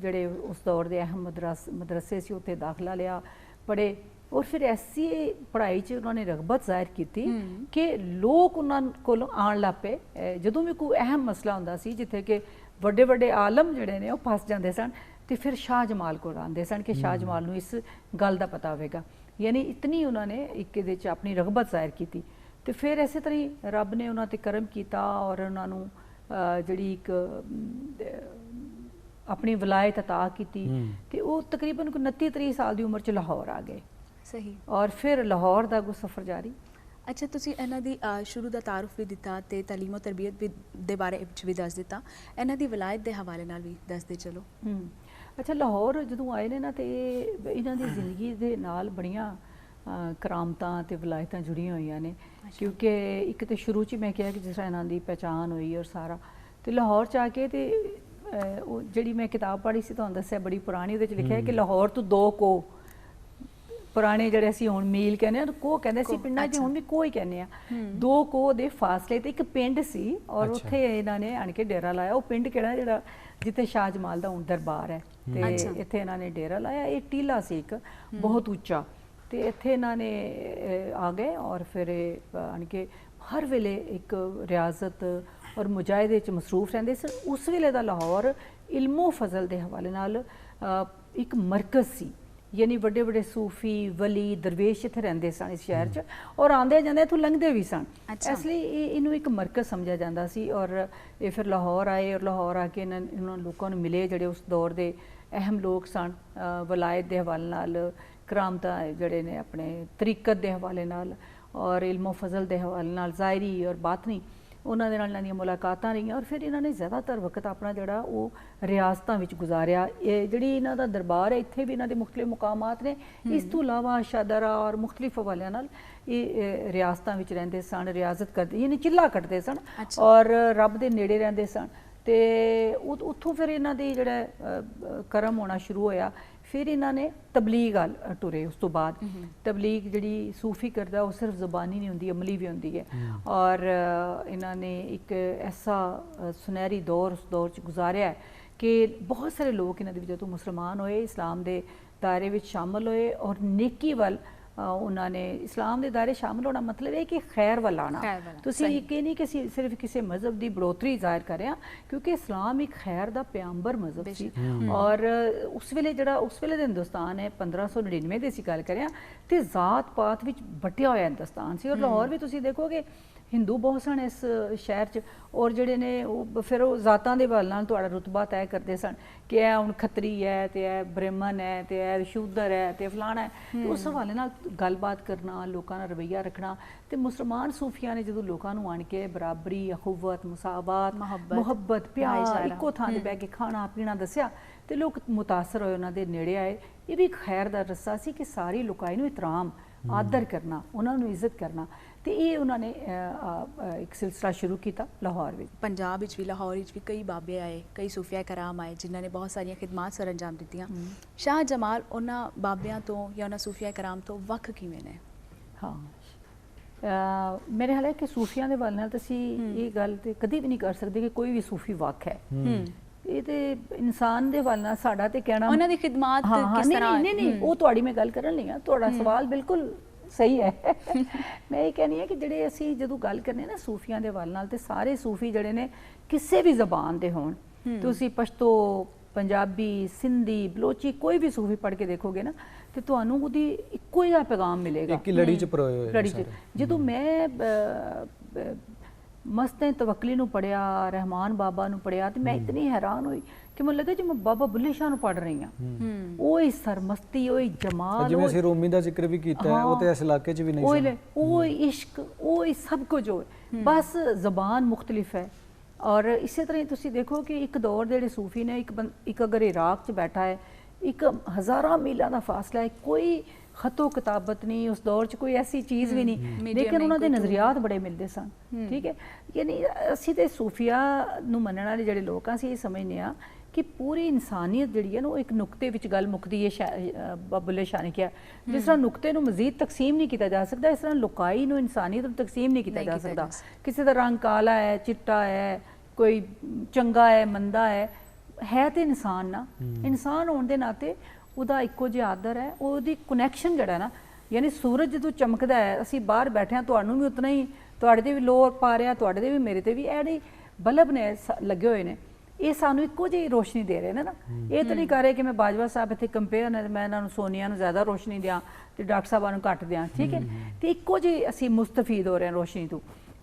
ਜਿਹੜੇ ਉਸ ਦੌਰ ਦੇ ਅਹਿਮ ਮਦਰਸੇ ਸੀ ਉੱਥੇ ਦਾਖਲਾ ਲਿਆ, ਪੜ੍ਹੇ। ਔਰ ਫਿਰ ਐਸੀ ਪੜ੍ਹਾਈ 'ਚ ਉਹਨਾਂ ਨੇ ਰਗਬਤ ਜ਼ਾਹਿਰ ਕੀਤੀ ਕਿ ਲੋਕ ਉਹਨਾਂ ਕੋਲ ਆਉਣ ਲੱਗ ਪਏ। ਜਦੋਂ ਵੀ ਕੋਈ ਅਹਿਮ ਮਸਲਾ ਹੁੰਦਾ ਸੀ ਜਿੱਥੇ ਕਿ ਵੱਡੇ ਵੱਡੇ ਆਲਮ ਜਿਹੜੇ ਨੇ ਉਹ ਫਸ ਜਾਂਦੇ ਸਨ, ਤੇ ਫਿਰ ਸ਼ਾਹ ਜਮਾਲ ਕੋਲ ਆਉਂਦੇ ਸਨ ਕਿ ਸ਼ਾਹ ਜਮਾਲ ਨੂੰ ਇਸ ਗੱਲ ਦਾ ਪਤਾ ਹੋਵੇਗਾ। ਯਾਨੀ ਇਤਨੀ ਉਹਨਾਂ ਨੇ ਇੱਕ ਇਹਦੇ 'ਚ ਆਪਣੀ ਰਗਬਤ ਜ਼ਾਹਿਰ ਕੀਤੀ। ਤੇ ਫਿਰ ਇਸੇ ਤਰ੍ਹਾਂ ਹੀ ਰੱਬ ਨੇ ਉਹਨਾਂ 'ਤੇ ਕਰਮ ਕੀਤਾ ਔਰ ਉਹਨਾਂ ਨੂੰ ਜਿਹੜੀ ਇੱਕ ਆਪਣੀ ਵਲਾਇਤ ਅਤਾ ਕੀਤੀ, ਤੇ ਉਹ ਤਕਰੀਬਨ 29-30 ਸਾਲ ਦੀ ਉਮਰ 'ਚ ਲਾਹੌਰ ਆ ਗਏ। ਸਹੀ। ਔਰ ਫਿਰ ਲਾਹੌਰ ਦਾ ਅੱਗੋਂ ਸਫ਼ਰ ਜਾਰੀ। ਅੱਛਾ, ਤੁਸੀਂ ਇਹਨਾਂ ਦੀ ਸ਼ੁਰੂ ਦਾ ਤਾਰਫ ਵੀ ਦਿੱਤਾ ਤੇ ਤਾਲੀਮ ਤਰਬੀਅਤ ਵੀ ਦੇ ਬਾਰੇ ਵਿੱਚ ਵੀ ਦੱਸ ਦਿੱਤਾ, ਇਹਨਾਂ ਦੀ ਵਲਾਇਤ ਦੇ ਹਵਾਲੇ ਨਾਲ ਵੀ ਦੱਸਦੇ ਚਲੋ। ਅੱਛਾ, ਲਾਹੌਰ ਜਦੋਂ ਆਏ ਨੇ ਨਾ ਤੇ ਇਹਨਾਂ ਦੀ ਜ਼ਿੰਦਗੀ ਦੇ ਨਾਲ ਬੜੀਆਂ ਕਰਾਮਤਾਂ ਤੇ ਵਲਾਇਤਾਂ ਜੁੜੀਆਂ ਹੋਈਆਂ ਨੇ, ਕਿਉਂਕਿ ਇੱਕ ਤੇ ਸ਼ੁਰੂ 'ਚ ਮੈਂ ਕਿਹਾ ਕਿ ਜਿਸ ਤਰ੍ਹਾਂ ਇਹਨਾਂ ਦੀ ਪਹਿਚਾਣ ਹੋਈ ਔਰ ਸਾਰਾ, ਤੇ ਲਾਹੌਰ 'ਚ ਆ ਕੇ ਤੇ ਉਹ ਜਿਹੜੀ ਮੈਂ ਕਿਤਾਬ ਪੜ੍ਹੀ ਸੀ ਤੁਹਾਨੂੰ ਦੱਸਿਆ ਬੜੀ ਪੁਰਾਣੀ, ਉਹਦੇ 'ਚ ਲਿਖਿਆ ਕਿ ਲਾਹੌਰ ਤੋਂ 2 ਕੋਹ, ਪੁਰਾਣੇ ਜਿਹੜੇ ਅਸੀਂ ਹੁਣ ਮੀਲ ਕਹਿੰਦੇ ਆ, ਕੋਹ ਕਹਿੰਦੇ ਸੀ ਪਿੰਡਾਂ 'ਚ, ਹੁਣ ਵੀ ਕੋਹ ਹੀ ਕਹਿੰਦੇ ਆ, 2 ਕੋਹ ਦੇ ਫਾਸਲੇ ਤੇ ਇੱਕ ਪਿੰਡ ਸੀ ਔਰ ਉੱਥੇ ਇਹਨਾਂ ਨੇ ਆਣ ਕੇ ਡੇਰਾ ਲਾਇਆ। ਉਹ ਪਿੰਡ ਕਿਹੜਾ, ਜਿਹੜਾ ਜਿੱਥੇ ਸ਼ਾਹ ਜਮਾਲ ਦਾ ਹੁਣ ਦਰਬਾਰ ਹੈ, ਤੇ ਇੱਥੇ ਇਹਨਾਂ ਨੇ ਡੇਰਾ ਲਾਇਆ। ਇਹ ਟੀਲਾ ਸੀ ਇੱਕ ਬਹੁਤ ਉੱਚਾ, ਤੇ ਇੱਥੇ ਇਹਨਾਂ ਨੇ ਆ ਗਏ ਔਰ ਫਿਰ ਆਣ ਕੇ ਹਰ ਵੇਲੇ ਇੱਕ ਰਿਆਜ਼ਤ ਔਰ ਮੁਜਾਹਿਦੇ 'ਚ ਮਸਰੂਫ ਰਹਿੰਦੇ ਸਨ। ਉਸ ਵੇਲੇ ਦਾ ਲਾਹੌਰ ਇਲਮੋ ਫਜ਼ਲ ਦੇ ਹਵਾਲੇ ਨਾਲ ਇੱਕ ਮਰਕਜ਼ ਸੀ, ਯਾਨੀ ਵੱਡੇ ਵੱਡੇ ਸੂਫੀ ਵਲੀ ਦਰਵੇਸ਼ ਇੱਥੇ ਰਹਿੰਦੇ ਸਨ ਇਸ ਸ਼ਹਿਰ 'ਚ, ਔਰ ਆਉਂਦੇ ਜਾਂਦੇ ਇੱਥੋਂ ਲੰਘਦੇ ਵੀ ਸਨ। ਇਸ ਲਈ ਇਹਨੂੰ ਇੱਕ ਮਰਕਜ਼ ਸਮਝਿਆ ਜਾਂਦਾ ਸੀ। ਔਰ ਇਹ ਫਿਰ ਲਾਹੌਰ ਆਏ ਔਰ ਲਾਹੌਰ ਆ ਕੇ ਇਹਨਾਂ ਲੋਕਾਂ ਨੂੰ ਮਿਲੇ ਜਿਹੜੇ ਉਸ ਦੌਰ ਦੇ ਅਹਿਮ ਲੋਕ ਸਨ, ਵਲਾਇਤ ਦੇ ਹਵਾਲੇ ਨਾਲ, ਕਰਾਮਤਾਂ ਜਿਹੜੇ ਨੇ ਆਪਣੇ ਤਰੀਕਤ ਦੇ ਹਵਾਲੇ ਨਾਲ ਔਰ ਇਲਮੋ ਫਜ਼ਲ ਦੇ ਹਵਾਲੇ ਨਾਲ, ਜ਼ਾਹਿਰੀ ਔਰ ਬਾਤਨੀ, ਉਹਨਾਂ ਦੇ ਨਾਲ ਇਹਨਾਂ ਦੀਆਂ ਮੁਲਾਕਾਤਾਂ ਰਹੀਆਂ। ਔਰ ਫਿਰ ਇਹਨਾਂ ਨੇ ਜ਼ਿਆਦਾਤਰ ਵਕਤ ਆਪਣਾ ਜਿਹੜਾ ਉਹ ਰਿਆਸਤਾਂ ਵਿੱਚ ਗੁਜ਼ਾਰਿਆ। ਇਹ ਜਿਹੜੀ ਇਹਨਾਂ ਦਾ ਦਰਬਾਰ ਹੈ, ਇੱਥੇ ਵੀ ਇਹਨਾਂ ਦੇ ਮੁਖਤਲਿਫ ਮੁਕਾਮਾਤ ਨੇ। ਇਸ ਤੋਂ ਇਲਾਵਾ ਸ਼ਾਦਰਾ ਔਰ ਮੁਖਤਲਿਫ ਹਵਾਲਿਆਂ ਨਾਲ ਇਹ ਰਿਆਸਤਾਂ ਵਿੱਚ ਰਹਿੰਦੇ ਸਨ, ਰਿਆਜ਼ਤ ਕਰਦੇ, ਯਾਨੀ ਚਿੱਲਾ ਕੱਟਦੇ ਸਨ ਔਰ ਰੱਬ ਦੇ ਨੇੜੇ ਰਹਿੰਦੇ ਸਨ। ਤੇ ਉੱਥੋਂ ਫਿਰ ਇਹਨਾਂ ਦੀ ਜਿਹੜਾ ਕਰਮ ਹੋਣਾ ਸ਼ੁਰੂ ਹੋਇਆ। ਫਿਰ ਇਹਨਾਂ ਨੇ ਤਬਲੀਗ ਵੱਲ ਟੁਰੇ। ਉਸ ਤੋਂ ਬਾਅਦ ਤਬਲੀਗ ਜਿਹੜੀ ਸੂਫੀ ਕਰਦਾ ਉਹ ਸਿਰਫ ਜ਼ੁਬਾਨੀ ਨਹੀਂ ਹੁੰਦੀ, ਅਮਲੀ ਵੀ ਹੁੰਦੀ ਹੈ। ਔਰ ਇਹਨਾਂ ਨੇ ਇੱਕ ਐਸਾ ਸੁਨਹਿਰੀ ਦੌਰ ਉਸ ਦੌਰ 'ਚ ਗੁਜ਼ਾਰਿਆ ਕਿ ਬਹੁਤ ਸਾਰੇ ਲੋਕ ਇਹਨਾਂ ਦੇ ਵਿੱਚ ਜਦੋਂ ਮੁਸਲਮਾਨ ਹੋਏ, ਇਸਲਾਮ ਦੇ ਦਾਇਰੇ ਵਿੱਚ ਸ਼ਾਮਲ ਹੋਏ ਔਰ ਨੇਕੀ ਵੱਲ ਉਹਨਾਂ ਨੇ, ਇਸਲਾਮ ਦੇ ਦਾਇਰੇ ਸ਼ਾਮਲ ਹੋਣਾ ਮਤਲਬ ਇਹ ਕਿ ਖੈਰ ਵੱਲ ਆਉਣਾ। ਤੁਸੀਂ ਇਹ ਨਹੀਂ ਕਿ ਅਸੀਂ ਸਿਰਫ ਕਿਸੇ ਮਜ਼ਹਬ ਦੀ ਬੜੋਤਰੀ ਜ਼ਾਹਿਰ ਕਰ ਰਹੇ ਹਾਂ, ਕਿਉਂਕਿ ਇਸਲਾਮ ਇੱਕ ਖੈਰ ਦਾ ਪਿਆੰਬਰ ਮਜ਼ਹਬ ਸੀ। ਔਰ ਉਸ ਵੇਲੇ ਜਿਹੜਾ ਉਸ ਵੇਲੇ ਦਾ ਹਿੰਦੁਸਤਾਨ ਹੈ 1599 ਦੀ ਅਸੀਂ ਗੱਲ ਕਰਿਆ, ਤੇ ਜ਼ਾਤ ਪਾਤ ਵਿੱਚ ਵੱਟਿਆ ਹੋਇਆ ਹਿੰਦੁਸਤਾਨ ਸੀ। ਔਰ ਲਾਹੌਰ ਵੀ ਤੁਸੀਂ ਦੇਖੋਗੇ ਹਿੰਦੂ ਬਹੁਤ ਸਨ ਇਸ ਸ਼ਹਿਰ 'ਚ, ਔਰ ਜਿਹੜੇ ਨੇ ਉਹ ਫਿਰ ਉਹ ਜ਼ਾਤਾਂ ਦੇ ਵੱਲ ਨਾਲ ਤੁਹਾਡਾ ਰੁਤਬਾ ਤੈਅ ਕਰਦੇ ਸਨ ਕਿ ਇਹ ਹੁਣ ਖੱਤਰੀ ਹੈ, ਤੇ ਇਹ ਬ੍ਰਾਹਮਣ ਹੈ, ਤੇ ਇਹ ਸ਼ੂਦਰ ਹੈ, ਤੇ ਫਲਾਣਾ ਹੈ। ਉਸ ਹਵਾਲੇ ਨਾਲ ਗੱਲਬਾਤ ਕਰਨਾ, ਲੋਕਾਂ ਨਾਲ ਰਵੱਈਆ ਰੱਖਣਾ। ਤੇ ਮੁਸਲਮਾਨ ਸੂਫੀਆਂ ਨੇ ਜਦੋਂ ਲੋਕਾਂ ਨੂੰ ਆਣ ਕੇ ਬਰਾਬਰੀ, ਅਖੂਵਤ, ਮੁਸਾਬਾਤ, ਮੁਹੱਬਤ, ਪਿਆਰ, ਇੱਕੋ ਥਾਂ ਤੇ ਬਹਿ ਕੇ ਖਾਣਾ ਪੀਣਾ ਦੱਸਿਆ, ਤੇ ਲੋਕ ਮੁਤਾਸਰ ਹੋਏ, ਉਹਨਾਂ ਦੇ ਨੇੜੇ ਆਏ। ਇਹ ਵੀ ਖੈਰ ਦਾ ਰਸਤਾ ਸੀ ਕਿ ਸਾਰੀ ਲੋਕਾਂ ਨੂੰ ਇਤਰਾਮ ਆਦਰ ਕਰਨਾ, ਉਹਨਾਂ ਨੂੰ ਇੱਜ਼ਤ ਕਰਨਾ। ਤੇ ਇਹ ਉਹਨਾਂ ਨੇ ਇੱਕ ਸਿਲਸਿਲਾ ਸ਼ੁਰੂ ਕੀਤਾ ਲਾਹੌਰ ਵਿੱਚ। ਪੰਜਾਬ ਵਿੱਚ ਵੀ, ਲਾਹੌਰ ਵਿੱਚ ਵੀ ਕਈ ਬਾਬੇ ਆਏ, ਕਈ ਸੂਫੀਆ ਕਰਾਮ ਆਏ ਜਿਨ੍ਹਾਂ ਨੇ ਬਹੁਤ ਸਾਰੀਆਂ ਖਿਦਮਾਤ ਸਰ ਅੰਜਾਮ ਦਿੱਤੀਆਂ। ਸ਼ਾਹ ਜਮਾਲ ਉਹਨਾਂ ਬਾਬਿਆਂ ਤੋਂ ਜਾਂ ਉਹਨਾਂ ਸੂਫੀਆ ਕਰਾਮ ਤੋਂ ਵੱਖ ਕਿਵੇਂ ਨੇ? ਹਾਂ, ਮੇਰੇ ਖਿਆਲ ਹੈ ਕਿ ਸੂਫੀਆਂ ਦੇ ਵੱਲ ਨਾਲ ਤੁਸੀਂ ਇਹ ਗੱਲ ਤੇ ਕਦੀ ਵੀ ਨਹੀਂ ਕਰ ਸਕਦੇ ਕਿ ਕੋਈ ਵੀ ਸੂਫੀ ਵੱਖ ਹੈ। ਇਹ ਤੇ ਇਨਸਾਨ ਦੇ ਵੱਲ ਨਾਲ ਸਾਡਾ ਤੇ ਕਹਿਣਾ ਉਹਨਾਂ ਦੀ ਖਿਦਮਾਤ ਕਿਸ ਤਰ੍ਹਾਂ, ਨਹੀਂ ਉਹ ਤੁਹਾਡੀ ਮੈਂ ਗੱਲ ਕਰਨ ਲਈ ਆ, ਤੁਹਾਡਾ ਸਵਾਲ ਬਿਲਕੁਲ ਸਹੀ ਹੈ। ਮੈਂ ਇਹ ਕਹਿੰਦੀ ਹਾਂ ਕਿ ਜਿਹੜੇ ਅਸੀਂ ਜਦੋਂ ਗੱਲ ਕਰਨੇ ਨਾ ਸੂਫੀਆਂ ਦੇ ਵੱਲ ਨਾਲ, ਤੇ ਸਾਰੇ ਸੂਫੀ ਜਿਹੜੇ ਨੇ ਕਿਸੇ ਵੀ ਜ਼ਬਾਨ ਦੇ ਹੋਣ, ਤੁਸੀਂ ਪਸ਼ਤੋ, ਪੰਜਾਬੀ, ਸਿੰਧੀ, ਬਲੋਚੀ, ਕੋਈ ਵੀ ਸੂਫੀ ਪੜ੍ਹ ਕੇ ਦੇਖੋਗੇ ਨਾ, ਤੇ ਤੁਹਾਨੂੰ ਉਹਦੀ ਇੱਕੋ ਜਿਹਾ ਪੈਗਾਮ ਮਿਲੇਗਾ। ਇੱਕ ਹੀ ਲੜੀ 'ਚ ਪਰੋਏ ਹੋਏ ਲੜੀ 'ਚ। ਜਦੋਂ ਮੈਂ ਮਸਤ ਤਵੱਕਲੀ ਨੂੰ ਪੜ੍ਹਿਆ, ਰਹਿਮਾਨ ਬਾਬਾ ਨੂੰ ਪੜ੍ਹਿਆ, ਤੇ ਮੈਂ ਇਤਨੀ ਹੈਰਾਨ ਹੋਈ ਕਿ ਮੈਨੂੰ ਲੱਗਾ ਜਿਵੇਂ ਬਾਬਾ ਬੁੱਲੇ ਸ਼ਾਹ ਨੂੰ ਪੜ੍ਹ ਰਹੀ ਹਾਂ। ਉਹ ਹੀ ਸਰਮਸਤੀ, ਉਹ ਹੀ ਜਮਾਲ, ਜਿਵੇਂ ਅਸੀਂ ਰੂਮੀ ਦਾ ਜ਼ਿਕਰ ਵੀ ਕੀਤਾ ਹੈ, ਉਹ ਤੇ ਇਸ ਇਲਾਕੇ 'ਚ ਵੀ ਨਹੀਂ ਸੀ। ਉਹ ਇਸ਼ਕ, ਉਹ ਹੀ ਸਭ ਕੁਝ ਹੋਏ, ਬਸ ਜ਼ਬਾਨ ਮੁਖਤਲਿਫ ਹੈ। ਔਰ ਇਸੇ ਤਰ੍ਹਾਂ ਹੀ ਤੁਸੀਂ ਦੇਖੋ ਕਿ ਇੱਕ ਦੌਰ ਦੇ ਜਿਹੜੇ ਸੂਫੀ ਨੇ, ਇੱਕ ਅਗਰ ਇਰਾਕ 'ਚ ਬੈਠਾ ਹੈ, ਇੱਕ ਹਜ਼ਾਰਾਂ ਮੀਲਾਂ ਦਾ ਫਾਸਲਾ ਹੈ, ਕੋਈ ਖਤੋ ਕਿਤਾਬਤ ਨਹੀਂ ਉਸ ਦੌਰ 'ਚ, ਕੋਈ ਐਸੀ ਚੀਜ਼ ਵੀ ਨਹੀਂ, ਲੇਕਿਨ ਉਹਨਾਂ ਦੇ ਨਜ਼ਰੀਆਤ ਬੜੇ ਮਿਲਦੇ ਸਨ। ਠੀਕ ਹੈ, ਯਾਨੀ ਅਸੀਂ ਤੇ ਸੂਫੀਆ ਨੂੰ ਮੰਨਣ ਵਾਲੇ ਜਿਹੜੇ ਲੋਕ ਆ, ਅਸੀਂ ਇਹ ਸਮਝਦੇ ਹਾਂ ਕਿ ਪੂਰੀ ਇਨਸਾਨੀਅਤ ਜਿਹੜੀ ਹੈ ਨਾ, ਉਹ ਇੱਕ ਨੁਕਤੇ ਵਿੱਚ ਗੱਲ ਮੁੱਕਦੀ ਹੈ। ਬੁੱਲੇ ਸ਼ਾਹ ਨੇ ਕਿਹਾ ਜਿਸ ਤਰ੍ਹਾਂ ਨੁਕਤੇ ਨੂੰ ਮਜ਼ੀਦ ਤਕਸੀਮ ਨਹੀਂ ਕੀਤਾ ਜਾ ਸਕਦਾ, ਇਸ ਤਰ੍ਹਾਂ ਲੁਕਾਈ ਨੂੰ, ਇਨਸਾਨੀਅਤ ਨੂੰ ਤਕਸੀਮ ਨਹੀਂ ਕੀਤਾ ਜਾ ਸਕਦਾ। ਕਿਸੇ ਦਾ ਰੰਗ ਕਾਲਾ ਹੈ, ਚਿੱਟਾ ਹੈ, ਕੋਈ ਚੰਗਾ ਹੈ, ਮੰਦਾ ਹੈ ਤੇ ਇਨਸਾਨ ਨਾ, ਇਨਸਾਨ ਹੋਣ ਦੇ ਨਾਤੇ ਉਹਦਾ ਇੱਕੋ ਜਿਹਾ ਆਦਰ ਹੈ। ਉਹਦੀ ਕਨੈਕਸ਼ਨ ਜਿਹੜਾ ਨਾ, ਯਾਨੀ ਸੂਰਜ ਜਦੋਂ ਚਮਕਦਾ ਹੈ, ਅਸੀਂ ਬਾਹਰ ਬੈਠੇ ਹਾਂ, ਤੁਹਾਨੂੰ ਵੀ ਉਤਨਾ ਹੀ, ਤੁਹਾਡੇ ਤੇ ਵੀ ਲੋਰ ਪਾ ਰਿਹਾ, ਤੁਹਾਡੇ ਤੇ ਵੀ, ਮੇਰੇ ਤੇ ਵੀ, ਇਹ ਬਲਬ ਨੇ ਲੱਗੇ ਹੋਏ ਨੇ, ਇਹ ਸਾਨੂੰ ਇੱਕੋ ਜਿਹੀ ਰੋਸ਼ਨੀ ਦੇ ਰਹੇ ਨੇ ਨਾ। ਇਹ ਤਾਂ ਨਹੀਂ ਕਰ ਰਹੇ ਕਿ ਮੈਂ ਬਾਜਵਾ ਸਾਹਿਬ ਇੱਥੇ ਕੰਪੇਅਰ ਨੇ, ਮੈਂ ਇਹਨਾਂ ਨੂੰ ਸੋਨੀਆ ਨੂੰ ਜ਼ਿਆਦਾ ਰੋਸ਼ਨੀ ਦਿਆਂ ਤੇ ਡਾਕਟਰ ਸਾਹਿਬਾਂ ਨੂੰ ਘੱਟ ਦਿਆਂ। ਠੀਕ ਹੈ, ਤੇ ਇੱਕੋ ਜਿਹੀ ਅਸੀਂ ਮੁਸਤਫੀਦ ਹੋ ਰਹੇ ਹਾਂ ਰੋਸ਼ਨੀ ਤੋਂ।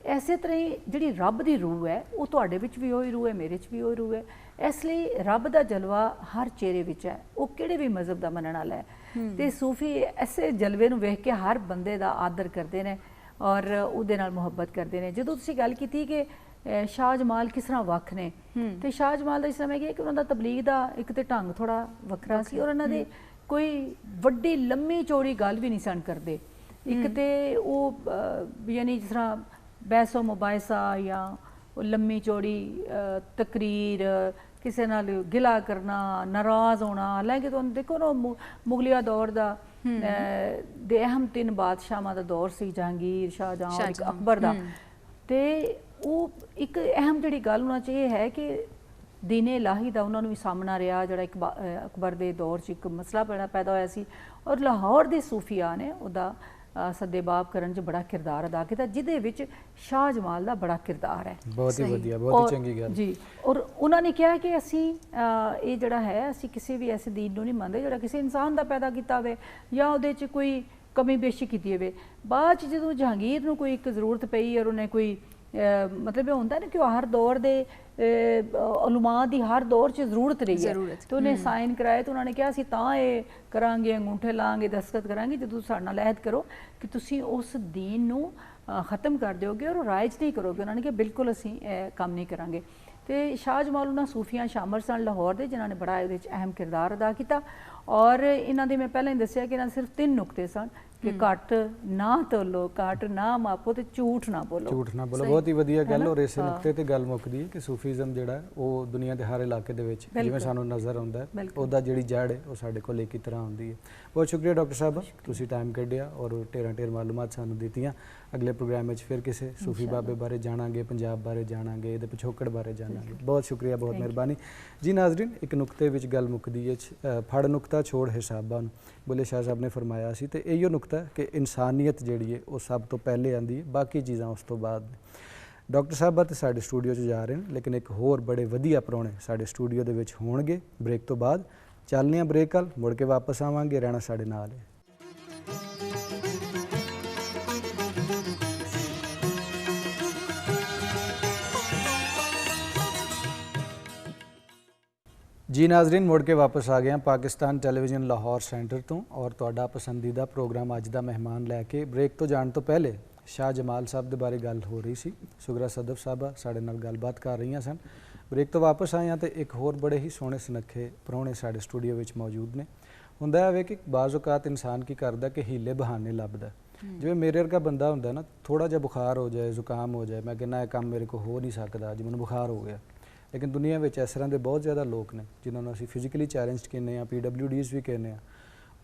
ਐਸੇ ਤਰ੍ਹਾਂ ਹੀ ਜਿਹੜੀ ਰੱਬ ਦੀ ਰੂਹ ਹੈ, ਉਹ ਤੁਹਾਡੇ ਵਿੱਚ ਵੀ ਉਹੀ ਰੂਹ ਹੈ, ਮੇਰੇ 'ਚ ਵੀ ਉਹੀ ਰੂਹ ਹੈ। ਇਸ ਲਈ ਰੱਬ ਦਾ ਜਲਵਾ ਹਰ ਚਿਹਰੇ ਵਿੱਚ ਹੈ, ਉਹ ਕਿਹੜੇ ਵੀ ਮਜ਼ਹਬ ਦਾ ਮੰਨਣ ਵਾਲਾ ਹੈ। ਤੇ ਸੂਫੀ ਐਸੇ ਜਲਵੇ ਨੂੰ ਵੇਖ ਕੇ ਹਰ ਬੰਦੇ ਦਾ ਆਦਰ ਕਰਦੇ ਨੇ ਔਰ ਉਹਦੇ ਨਾਲ ਮੁਹੱਬਤ ਕਰਦੇ ਨੇ। ਜਦੋਂ ਤੁਸੀਂ ਗੱਲ ਕੀਤੀ ਕਿ ਸ਼ਾਹ ਜਮਾਲ ਕਿਸ ਤਰ੍ਹਾਂ ਵੱਖ ਨੇ, ਤੇ ਸ਼ਾਹ ਜਮਾਲ ਦਾ ਇਸ ਤਰ੍ਹਾਂ ਕਿ ਉਹਨਾਂ ਦਾ ਤਬਲੀਗ ਦਾ ਇੱਕ ਤੇ ਢੰਗ ਥੋੜਾ ਵੱਖਰਾ ਸੀ, ਔਰ ਉਹਨਾਂ ਦੇ ਕੋਈ ਵੱਡੀ ਲੰਮੀ ਚੌੜੀ ਗੱਲ ਵੀ ਨਹੀਂ ਸਨ ਕਰਦੇ। ਇੱਕ ਤੇ ਉਹ ਯਾਨੀ ਜਿਸ ਤਰ੍ਹਾਂ ਬਹਿਸੋ ਮੁਬਾਇਸਾ ਜਾਂ ਲੰਮੀ ਚੌੜੀ ਤਕਰੀਰ, ਕਿਸੇ ਨਾਲ ਗਿਲਾ ਕਰਨਾ, ਨਾਰਾਜ਼ ਹੋਣਾ। ਹਾਲਾਂਕਿ ਤੁਹਾਨੂੰ ਦੇਖੋ ਨਾ ਮੁਗਲਿਆ ਦੌਰ ਦਾ ਦੇ ਅਹਿਮ 3 ਬਾਦਸ਼ਾਹਾਂ ਦਾ ਦੌਰ ਸੀ, ਜਹਾਂਗੀਰ, ਸ਼ਾਹਜਹਾਂ ਔਰ ਅਕਬਰ ਦਾ। ਤੇ ਉਹ ਇੱਕ ਅਹਿਮ ਜਿਹੜੀ ਗੱਲ ਉਹਨਾਂ 'ਚ ਇਹ ਹੈ ਕਿ ਦੀਨੇ ਇਲਾਹੀ ਦਾ ਉਹਨਾਂ ਨੂੰ ਵੀ ਸਾਹਮਣਾ ਰਿਹਾ, ਜਿਹੜਾ ਅਕਬਰ ਦੇ ਦੌਰ 'ਚ ਇੱਕ ਮਸਲਾ ਪੈਦਾ ਹੋਇਆ ਸੀ। ਔਰ ਲਾਹੌਰ ਦੇ ਸੂਫੀਆ ਨੇ ਉਹਦਾ ਸੱਦੇਬਾਬ ਕਰਨ 'ਚ ਬੜਾ ਕਿਰਦਾਰ ਅਦਾ ਕੀਤਾ, ਜਿਹਦੇ ਵਿੱਚ ਸ਼ਾਹ ਜਮਾਲ ਦਾ ਬੜਾ ਕਿਰਦਾਰ ਹੈ। ਬਹੁਤ ਹੀ ਵਧੀਆ, ਬਹੁਤ ਹੀ ਚੰਗੀ ਗੱਲ ਜੀ। ਔਰ ਉਹਨਾਂ ਨੇ ਕਿਹਾ ਕਿ ਅਸੀਂ ਇਹ ਜਿਹੜਾ ਹੈ, ਅਸੀਂ ਕਿਸੇ ਵੀ ਐਸੇ ਦੀਨ ਨੂੰ ਨਹੀਂ ਮੰਨਦੇ ਜਿਹੜਾ ਕਿਸੇ ਇਨਸਾਨ ਦਾ ਪੈਦਾ ਕੀਤਾ ਹੋਵੇ ਜਾਂ ਉਹਦੇ 'ਚ ਕੋਈ ਕਮੀ ਪੇਸ਼ੀ ਕੀਤੀ ਹੋਵੇ। ਬਾਅਦ 'ਚ ਜਦੋਂ ਜਹਾਂਗੀਰ ਨੂੰ ਕੋਈ ਇੱਕ ਜ਼ਰੂਰਤ ਪਈ ਔਰ ਉਹਨੇ ਕੋਈ ਮਤਲਬ ਇਹ ਹੁੰਦਾ ਨਾ ਕਿ ਉਹ ਹਰ ਦੌਰ ਦੇ ਉਲਮਾ ਦੀ ਹਰ ਦੌਰ 'ਚ ਜ਼ਰੂਰਤ ਰਹੀ ਹੈ, ਤੇ ਉਹਨੇ ਸਾਈਨ ਕਰਾਏ। ਤੇ ਉਹਨਾਂ ਨੇ ਕਿਹਾ ਅਸੀਂ ਤਾਂ ਇਹ ਕਰਾਂਗੇ, ਅੰਗੂਠੇ ਲਾਂਗੇ, ਦਸਤਖਤ ਕਰਾਂਗੇ ਜਦੋਂ ਸਾਡੇ ਨਾਲ ਅਹਿਦ ਕਰੋ ਕਿ ਤੁਸੀਂ ਉਸ ਦੀਨ ਨੂੰ ख़त्म ਕਰ ਦਿਓਗੇ ਔਰ ਰਾਇਜ ਨਹੀਂ ਕਰੋਗੇ। ਉਹਨਾਂ ਨੇ ਕਿਹਾ ਬਿਲਕੁਲ ਅਸੀਂ ਇਹ ਕੰਮ ਨਹੀਂ ਕਰਾਂਗੇ। ਤੇ ਸ਼ਾਹ ਜਮਾਲ ਉਹਨਾਂ ਸੂਫੀਆਂ ਸ਼ਾਮਲ ਸਨ ਲਾਹੌਰ ਦੇ, ਜਿਨ੍ਹਾਂ ਨੇ ਬੜਾ ਇਹਦੇ 'ਚ ਅਹਿਮ ਕਿਰਦਾਰ ਅਦਾ ਕੀਤਾ। ਔਰ ਇਹਨਾਂ ਦੇ ਮੈਂ ਪਹਿਲਾਂ ਹੀ ਦੱਸਿਆ ਕਿ ਇਹਨਾਂ ਦੇ ਸਿਰਫ 3 ਨੁਕਤੇ ਸਨ ਕਿ ਘੱਟ ਨਾ ਤੋਲੋ, ਘੱਟ ਨਾ ਮਾਪੋ ਤੇ ਝੂਠ ਨਾ ਬੋਲੋ। ਝੂਠ ਨਾ ਬੋਲੋ, ਬਹੁਤ ਹੀ ਵਧੀਆ ਗੱਲ। ਔਰ ਇਸੇ ਨੁਕਤੇ ਤੇ ਗੱਲ ਮੁੱਕਦੀ ਹੈ ਕਿ ਸੂਫੀਜ਼ਮ ਜਿਹੜਾ ਉਹ ਦੁਨੀਆ ਦੇ ਹਰ ਇਲਾਕੇ ਦੇ ਵਿੱਚ ਜਿਵੇਂ ਸਾਨੂੰ ਨਜ਼ਰ ਆਉਂਦਾ ਹੈ, ਉਹਦਾ ਜਿਹੜੀ ਜੜ ਹੈ ਉਹ ਸਾਡੇ ਕੋਲ ਇੱਕ ਹੀ ਤਰ੍ਹਾਂ ਆਉਂਦੀ ਹੈ। ਬਹੁਤ ਸ਼ੁਕਰੀਆ ਡਾਕਟਰ ਸਾਹਿਬ, ਤੁਸੀਂ ਟਾਈਮ ਕੱਢਿਆ ਔਰ ਢੇਰ ਮਾਲੂਮਾਤ ਸਾਨੂੰ ਦਿੱਤੀਆਂ। ਅਗਲੇ ਪ੍ਰੋਗਰਾਮ ਵਿੱਚ ਫਿਰ ਕਿਸੇ ਸੂਫੀ ਬਾਬੇ ਬਾਰੇ ਜਾਣਾਂਗੇ, ਪੰਜਾਬ ਬਾਰੇ ਜਾਣਾਂਗੇ, ਇਹਦੇ ਪਿਛੋਕੜ ਬਾਰੇ ਜਾਣਾਂਗੇ। ਬਹੁਤ ਸ਼ੁਕਰੀਆ, ਬਹੁਤ ਮਿਹਰਬਾਨੀ ਜੀ। ਨਾਜ਼ਰੀਨ, ਇੱਕ ਨੁਕਤੇ ਵਿੱਚ ਗੱਲ ਮੁੱਕਦੀ ਹੈ, ਫੜ ਨੁਕਤਾ ਛੋੜ ਹਿਸਾਬਾਂ ਨੂੰ, ਬੁੱਲੇ ਸ਼ਾਹ ਸਾਹਿਬ ਨੇ ਫਰਮਾਇਆ ਸੀ। ਤੇ ਇਹੋ ਨੁਕਤਾ ਕਿ ਇਨਸਾਨੀਅਤ ਜਿਹੜੀ ਹੈ ਉਹ ਸਭ ਤੋਂ ਪਹਿਲੇ ਆਉਂਦੀ ਹੈ, ਬਾਕੀ ਚੀਜ਼ਾਂ ਉਸ ਤੋਂ ਬਾਅਦ ਨੇ। ਡਾਕਟਰ ਸਾਹਿਬ ਤੇ ਸਾਡੇ ਸਟੂਡੀਓ 'ਚ ਜਾ ਰਹੇ ਨੇ, ਲੇਕਿਨ ਇੱਕ ਹੋਰ ਬੜੇ ਵਧੀਆ ਪ੍ਰਾਹੁਣੇ ਸਾਡੇ ਸਟੂਡੀਓ ਦੇ ਵਿੱਚ ਹੋਣਗੇ ਬ੍ਰੇਕ ਤੋਂ ਬਾਅਦ। ਚੱਲਦੇ ਹਾਂ ਬ੍ਰੇਕ ਵੱਲ, ਮੁੜ ਕੇ ਵਾਪਸ ਆਵਾਂਗੇ, ਰਹਿਣਾ ਸਾਡੇ ਨਾਲ ਹੈ। जी नाजरीन, मुड़ के वापस आ गए हैं पाकिस्तान टेलीविजन लाहौर सेंटर तो और तुहाडा पसंदीदा प्रोग्राम अज दा मेहमान लैके ब्रेक तो जाने तो पहले शाह जमाल साहब के बारे गल हो रही सी। सुगरा सदफ साहबा साडे नाल गलबात कर रही सन। ब्रेक तो वापस आए हैं तो एक होर बड़े ही सोहने सुनखे प्राहुणे साडे स्टूडियो विच मौजूद ने। हुंदा है कि बाज़ औकात इंसान की करदा कि हीले बहाने लभदा, जिवें मेरे वर्गा बंदा हुंदा ना, थोड़ा जिहा बुखार हो जाए, जुकाम हो जाए, मैं कहना यह काम मेरे को हो नहीं सकता, अज मैनूं बुखार हो गया। लेकिन दुनिया में इस तरह के बहुत ज़्यादा लोग ने जिन्होंने असीं फिजिकली चैलेंज कहने, PWDs भी कहने,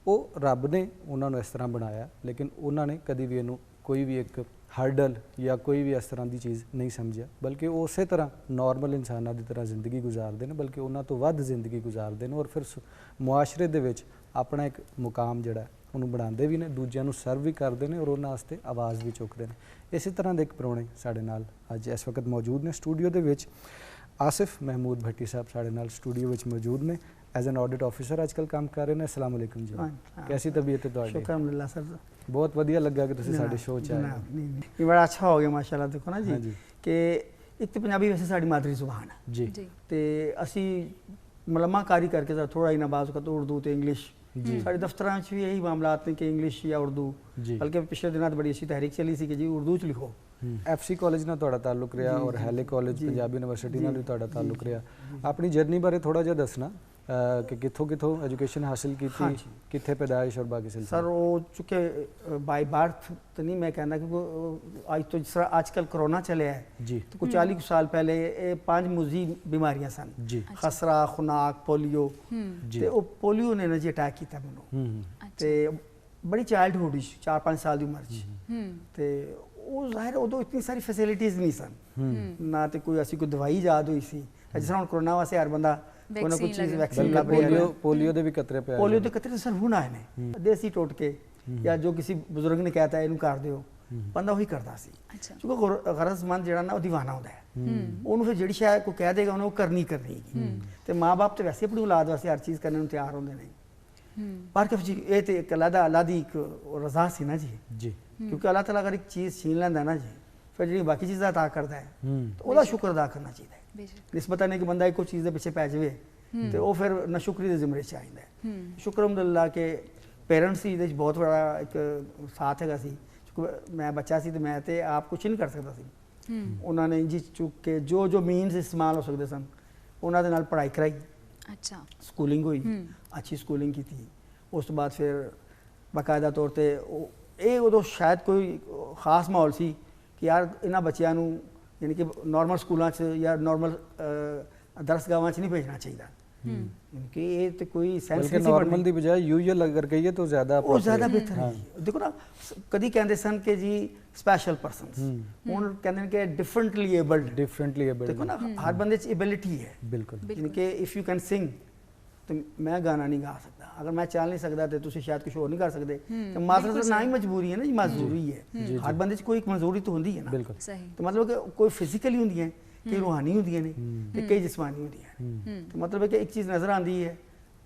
वो रब ने उन्होंने इस तरह बनाया, लेकिन उन्होंने कभी भी इनू कोई भी एक हर्डल या कोई भी इस तरह की चीज़ नहीं समझा, बल्कि वो उस तरह नॉर्मल इंसानों की तरह जिंदगी गुजारते हैं, बल्कि उन्होंने तो वध जिंदगी गुजारते हैं और फिर मुआशरे दे विच अपना एक मुकाम जिहड़ा उन्होंने बनाते भी ने, दूजियां नूं सर्व भी करते हैं और उन्होंने वास्ते आवाज़ भी चुकते हैं। इस तरह के एक प्राहुणे साडे नाल अज इस वक्त मौजूद ने स्टूडियो दे विच। आसिफ महमूद भट्टी साहब साढ़े नाल स्टूडियो में मौजूद ने, एज एन ऑडिट ऑफिसर आजकल काम कर रहे हैं। अस्सलाम वालेकुम जी, कैसी तबीयत है तुहाडी? शुक्र अल्हम्दुलिल्लाह सर, बहुत वधिया लगा कि तुसीं साडे शो च आए। ये बड़ा अच्छा हो गया माशाल्लाह। देखो ना जी कि एक तो पंजाबी वैसे साडी मादरी जुबान है जी, ते असी मलमाकारी करके थोड़ा ही नाबाज का तो उर्दू तो इंग्लिश साढ़े दफ्तरां भी यही मामलात ने कि इंग्लिश या उर्दू, बल्कि पिछले दिनों बड़ी अच्छी तहरीक चली सी कि जी उर्दू च लिखो। FC कॉलेज नाल तुहाडा ताल्लुक रहा और हैले कॉलेज पंजाबी यूनिवर्सिटी नाल भी तुहाडा ताल्लुक रहा। अपनी जर्नी बारे थोड़ा जिहा दसना कि कित्थों कित्थों एजुकेशन हासिल की, कित्थे पैदाइश और बाकी सिलसिला। सर वो चूँकि बाई बर्थ तो नहीं मैं कहना, क्योंकि आज तो जिस तरह आजकल कोरोना चले है जी, तो कुछ 40 साल पहले 5 मुजी बीमारियां सन जी, खसरा, खुनाक, पोलियो। ते वो पोलियो ने ना जी अटैक किया मैनूं, ते बड़ी चाइल्डहुड 4-5 साल की उम्र ते वो ज़ाहिर उदों इतनी सारी फैसिलिटीज़ नहीं सन, ना तो कोई ऐसी कोई दवाई याद हुई सी। जिस तरह कोरोना वास्ते हर बंदा कोई ना कोई चीज़ वैक्सीन लभ रहा है। पोलियो दे भी खतरे पे, पोलियो के खतरे सर हुण आए ने, देसी टोटके या जो किसी बुजुर्ग ने कहता है इनू कर दिओ, बंदा वही करता सी। क्योंकि गरजमंद जिहड़ा ना वो दीवाना होंदा है, उन्होंने फिर जिहड़ी शायद कोई कह देगा उन्हें वो करनी ते माँ बाप तो वैसे अपनी औलाद वास्ते हर चीज़ करने तैयार होंदे ने। पर जी ये तो एक अल्लाह दी एक रज़ा सी ना जी, क्योंकि अल्लाह ताला अगर एक चीज़ छीन लैंदा ना जी, फिर जी बाकी चीज़ां अता करता है तो उसका शुक्र अदा करना चाहिए। निस्बत नहीं कि बंदा एक चीज़ के पिछे पै जाए तो वो फिर नाशुक्री के जिमरे च आ जाता है। शुक्र अल्हम्दुलिल्लाह के पेरेंट्स ही ये बहुत बड़ा एक साथ है सी। मैं बच्चा सी तो मैं तो आप कुछ नहीं कर सकता सी, उन्होंने जी चुक के जो जो मीनस इस्तेमाल हो सकते सन उन्होंने नाल पढ़ाई कराई। अच्छा, स्कूलिंग हुई, अच्छी स्कूलिंग की थी। उस बाद फिर बाकायदा तौर पर ये उदों शायद कोई खास माहौल सी कि यार इन्हां बच्चों यानी कि नॉर्मल स्कूलों या नॉर्मल ਦਰਸਗਾਹਾਂ 'ਚ ਨਹੀਂ ਭੇਜਣਾ ਚਾਹੀਦਾ, ਕਿਉਂਕਿ ਇਹ ਤੇ ਕੋਈ ਸੈਂਸ ਬਲਕਿ ਨਹੀਂ ਨਾਰਮਲ ਬਣਦੀ। ਦੀ ਬਜਾਏ ਯੂਜੂਅਲ ਅਗਰ ਕਹੀਏ ਤਾਂ ਜ਼ਿਆਦਾ ਉਹ ਜ਼ਿਆਦਾ appropriate। ਬਿਹਤਰ ਹੈ ਜੀ। ਦੇਖੋ ਨਾ, ਕਦੀ ਕਹਿੰਦੇ ਸਨ ਕਿ ਜੀ ਸਪੈਸ਼ਲ ਪਰਸਨਸ, ਹੁਣ ਕਹਿੰਦੇ ਨੇ ਕਿ ਡਿਫਰੈਂਟਲੀ ਏਬਲਡ। Differently abled. ਦੇਖੋ ਨਾ, ਹਰ ਬੰਦੇ 'ਚ ਐਬਿਲਿਟੀ ਹੈ, ਬਿਲਕੁਲ ਯਾਨੀ ਕਿ ਇਫ ਯੂ ਕੈਨ ਸਿੰਗ ਤੇ ਮੈਂ ਗਾਣਾ ਨਹੀਂ ਗਾ ਸਕਦਾ, ਅਗਰ ਮੈਂ ਚੱਲ ਨਹੀਂ ਸਕਦਾ ਤੇ ਤੁਸੀਂ ਸ਼ਾਇਦ ਕੁਝ ਹੋਰ ਨਹੀਂ ਕਰ ਸਕਦੇ, ਤੇ ਮਾਜ਼ਰਤ ਤਾਂ ਨਾ ਹੀ ਮਜਬੂਰੀ ਹੈ ਨਾ ਜੀ, ਮਜ਼ਦੂਰੀ ਹੈ। ਹਰ ਬੰਦੇ 'ਚ ਕੋਈ ਇੱਕ ਮਜ਼ਦੂਰੀ ਤਾਂ ਹੁੰਦੀ ਹੈ ਨਾ। ਬਿਲਕੁਲ ਸਹੀ। ਤੇ ਮਤਲਬ ਕਿ ਕੋਈ ਫਿਜ਼ੀਕਲੀ ਹੁੰਦੀਆਂ, ਕਈ ਰੂਹਾਨੀ ਹੁੰਦੀਆਂ ਨੇ, ਤੇ ਕਈ ਜਿਸਮਾਨੀ ਹੁੰਦੀਆਂ। ਤੇ ਮਤਲਬ ਹੈ ਕਿ ਇੱਕ ਚੀਜ਼ ਨਜ਼ਰ ਆਉਂਦੀ ਹੈ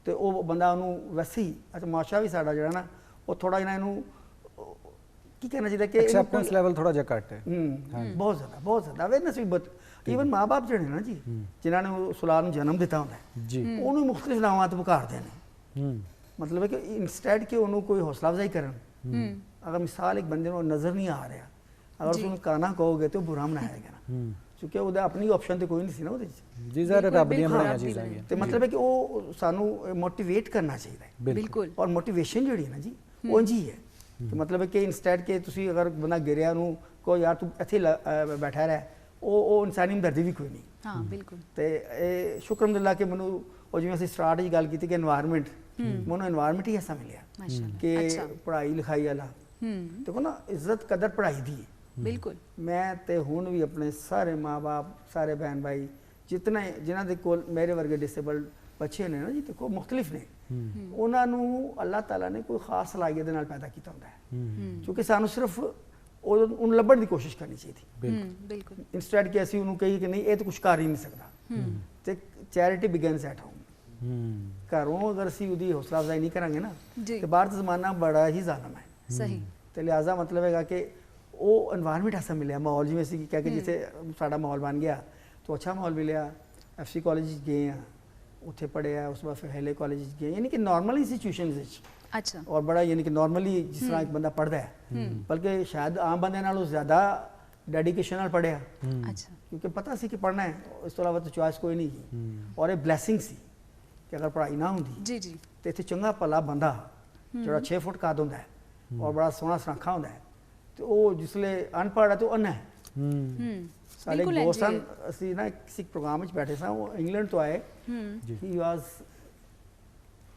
ਤੇ ਉਹ ਬੰਦਾ ਉਹਨੂੰ ਵੈਸੇ ਹੀ, ਅੱਛਾ ਮਾਸ਼ਾ ਵੀ ਸਾਡਾ ਜਿਹੜਾ ਨਾ ਉਹ ਥੋੜਾ ਜਿਹਾ ਇਹਨੂੰ ਕੀ ਕਹਿਣਾ ਚਾਹੀਦਾ ਕਿ ਐਕਸੈਪਟੈਂਸ ਲੈਵਲ ਥੋੜਾ ਜਿਹਾ ਘੱਟ ਹੈ। ਬਹੁਤ ਜ਼ਿਆਦਾ ਅਵੇਅਰਨੈਸ ਵੀ ਬਹੁਤ। ਈਵਨ ਮਾਂ-ਬਾਪ ਜਿਹੜੇ ਨਾ ਜੀ, ਜਿਨ੍ਹਾਂ ਨੇ ਉਸ ਔਲਾਦ ਨੂੰ ਜਨਮ ਦਿੱਤਾ ਹੁੰਦਾ ਹੈ, ਜੀ ਉਹਨੂੰ ਮੁਖਤਲਿਫ ਨਾਵਾਂ ਤੋਂ ਪੁਕਾਰਦੇ ਨੇ। ਮਤਲਬ ਹੈ ਕਿ ਇਨਸਟੈਡ ਕਿ ਉਹਨੂੰ ਕੋਈ ਹੌਸਲਾ ਅਫਜ਼ਾਈ ਕਰਨ। ਅਗਰ ਮਿਸਾਲ ਇੱਕ ਬੰਦੇ ਨੂੰ ਨਜ਼ਰ ਨਹੀਂ ਆ ਰਿਹਾ, ਅਗਰ ਉਸ ਨੂੰ ਕਾਨਾ ਕਹੋਗੇ ਤੇ ਉਹ ਬੁਰਾ ਮਨਾਏਗਾ ਨਾ, ਕਿਉਂਕਿ ਉਹਦਾ ਆਪਣੀ ਆਪਸ਼ਨ ਤੇ ਕੋਈ ਨਹੀਂ ਸੀ ਨਾ ਉਹਦੇ 'ਚ। ਜੀ ਜ਼ਾਹਿਰ ਰੱਬ ਦੀਆਂ ਬਣਾਈਆਂ ਚੀਜ਼ਾਂ ਹੈਗੀਆਂ। ਤੇ ਮਤਲਬ ਹੈ ਕਿ ਉਹ ਸਾਨੂੰ ਮੋਟੀਵੇਟ ਕਰਨਾ ਚਾਹੀਦਾ ਹੈ। ਬਿਲਕੁਲ। ਔਰ ਮੋਟੀਵੇਸ਼ਨ ਜਿਹੜੀ ਹੈ ਨਾ ਜੀ, ਉਹ ਇੰਜੀ ਹੈ ਕਿ ਮਤਲਬ ਹੈ ਕਿ ਇਨਸਟੈਡ ਕਿ ਤੁਸੀਂ ਅਗਰ ਬੰਦਾ ਗਿਰਿਆ ਨੂੰ ਕਹੋ ਯਾਰ ਤੂੰ ਇੱਥੇ ਬੈਠਾ ਰਹਿ, ਉਹ ਇਨਸਾਨੀ ਹਮਦਰਦੀ ਵੀ ਕੋਈ ਨਹੀਂ। ਹਾਂ ਬਿਲਕੁਲ। ਤੇ ਇਹ ਸ਼ੁਕਰਮਦੁੱਲਾ ਕਿ ਮੈਨੂੰ ਉਹ ਜਿਵੇਂ ਅਸੀਂ ਸਟਾਰਟ 'ਚ ਗੱਲ ਕੀਤੀ ਕਿ এনवायरमेंट, ਮੈਨੂੰ এনवायरमेंट ਹੀ ਐਸਾ ਮਿਲਿਆ ਮਾਸ਼ਾਅੱਲਾ। ਕਿ ਪੜ੍ਹਾਈ ਲਿਖਾਈ ਵਾਲਾ। ਦੇਖੋ ਨਾ, ਇੱਜ਼ਤ ਕਦਰ ਪੜ੍ਹਾਈ ਦੀ ਹੈ। ਬਿਲਕੁਲ। ਮੈਂ ਤੇ ਹੁਣ ਵੀ ਆਪਣੇ ਸਾਰੇ ਮਾਂ-ਬਾਪ, ਸਾਰੇ ਭੈਣ ਭਾਈ ਜਿਤਨੇ ਜਿਨ੍ਹਾਂ ਦੇ ਕੋਲ ਮੇਰੇ ਵਰਗੇ ਡਿਸੇਬਲਡ ਬੱਚੇ ਨੇ ਨਾ ਜੀ, ਦੇਖੋ ਮੁਖਤਲਿਫ ਨੇ, ਉਹਨਾਂ ਨੂੰ ਅੱਲਾਹ ਤਾਲਾ ਨੇ ਕੋਈ ਖਾਸ ਸਲਾਹੀਅਤ ਦੇ ਨਾਲ ਪੈਦਾ ਕੀਤਾ ਹੁੰਦਾ ਹੈ, ਕਿਉਂਕਿ ਸਾਨੂੰ ਸਿਰਫ ਉਹਨੂੰ ਲੱਭਣ ਦੀ ਕੋਸ਼ਿਸ਼ ਕਰਨੀ ਚਾਹੀਦੀ। ਬਿਲਕੁਲ। ਇਨਸਟੈਡ ਕਿ ਅਸੀਂ ਉਹਨੂੰ ਕਹੀਏ ਕਿ ਨਹੀਂ ਇਹ ਤਾਂ ਕੁਝ ਕਰ ਹੀ ਨਹੀਂ ਸਕਦਾ। ਤੇ ਚੈਰਿਟੀ ਬਿਗਨਸ ਐਟ ਹੋਮ। ਘਰੋਂ ਅਗਰ ਅਸੀਂ ਉਹਦੀ ਹੌਸਲਾ ਅਫਜ਼ਾਈ ਨਹੀਂ ਕਰਾਂਗੇ ਨਾ, ਤੇ ਬਾਹਰ ਦਾ ਜ਼ਮਾਨਾ ਬੜਾ ਹੀ ਜ਼ਾਲਮ ਹੈ। ਸਹੀ। ਤੇ ਲਿਹਾਜ਼ਾ ਮਤਲਬ ਹੈਗਾ ਕਿ ਉਹ এনवायरमेंट ਐਸਾ ਮਿਲਿਆ, ਮਾਹੌਲ ਜਿਵੇਂ ਅਸੀਂ ਕਹਿ ਕੇ ਜਿੱਥੇ ਸਾਡਾ ਮਾਹੌਲ ਬਣ ਗਿਆ ਤਾਂ ਅੱਛਾ ਮਾਹੌਲ ਮਿਲਿਆ। FC ਕਾਲਜ ਗਏ ਆ, ਉੱਥੇ ਪੜ੍ਹਿਆ, ਉਸ ਤੋਂ ਬਾਅਦ ਫਿਰ ਹੈਲੇ ਕਾਲਜ ਗਏ, ਯਾਨੀ ਕਿ ਨਾਰਮਲ ਇੰਸਟੀਟਿਊਸ਼ਨਸ ਵਿੱਚ। ਅੱਛਾ। ਔਰ ਬੜਾ ਯਾਨੀ ਕਿ ਨਾਰਮਲੀ ਜਿਸ ਤਰ੍ਹਾਂ ਇੱਕ ਬੰਦਾ ਪੜ੍ਹਦਾ ਹੈ, ਬਲਕਿ ਸ਼ਾਇਦ ਆਮ ਬੰਦੇ ਨਾਲੋਂ ਜ਼ਿਆਦਾ ਡੈਡੀਕੇਸ਼ਨ ਨਾਲ ਪੜ੍ਹਿਆ, ਅੱਛਾ। ਕਿਉਂਕਿ ਪਤਾ ਸੀ ਕਿ ਪੜ੍ਹਨਾ ਹੈ, ਇਸ ਤੋਂ ਇਲਾਵਾ ਤਾਂ ਚੋਇਸ ਕੋਈ ਨਹੀਂ ਸੀ। ਔਰ ਇਹ ਬਲੇਸਿੰਗ ਸੀ ਕਿ ਅਗਰ ਪੜ੍ਹਾਈ ਨਾ ਹੁੰਦੀ ਜੀ ਜੀ ਤੇ ਇੱਥੇ ਚੰਗਾ ਭਲਾ ਬੰਦਾ ਜਿਹੜਾ 6 ਫੁੱਟ ਕੱਦ ਹੁੰਦਾ ਹੈ ਔਰ ਬੜਾ ਸੋਹਣਾ ਸੁਨੱਖਾ ਹੁੰਦਾ ਹੈ, ਤੇ ਉਹ ਜਿਸਲੇ ਅਨਪੜ੍ਹ ਹੈ ਤੇ ਉਹ ਅੰਨਾ ਹੈ। ਸਾਡੇ ਬਿਲਕੁਲ ਇੰਝ ਦੋਸਤਾਂ, ਹੀ ਅਸੀਂ ਨਾ ਕਿਸੇ ਪ੍ਰੋਗਰਾਮ ਵਿੱਚ ਬੈਠੇ ਸਾਂ, ਉਹ ਇੰਗਲੈਂਡ ਤੋਂ ਆਏ। ਹੀ ਵਾਸ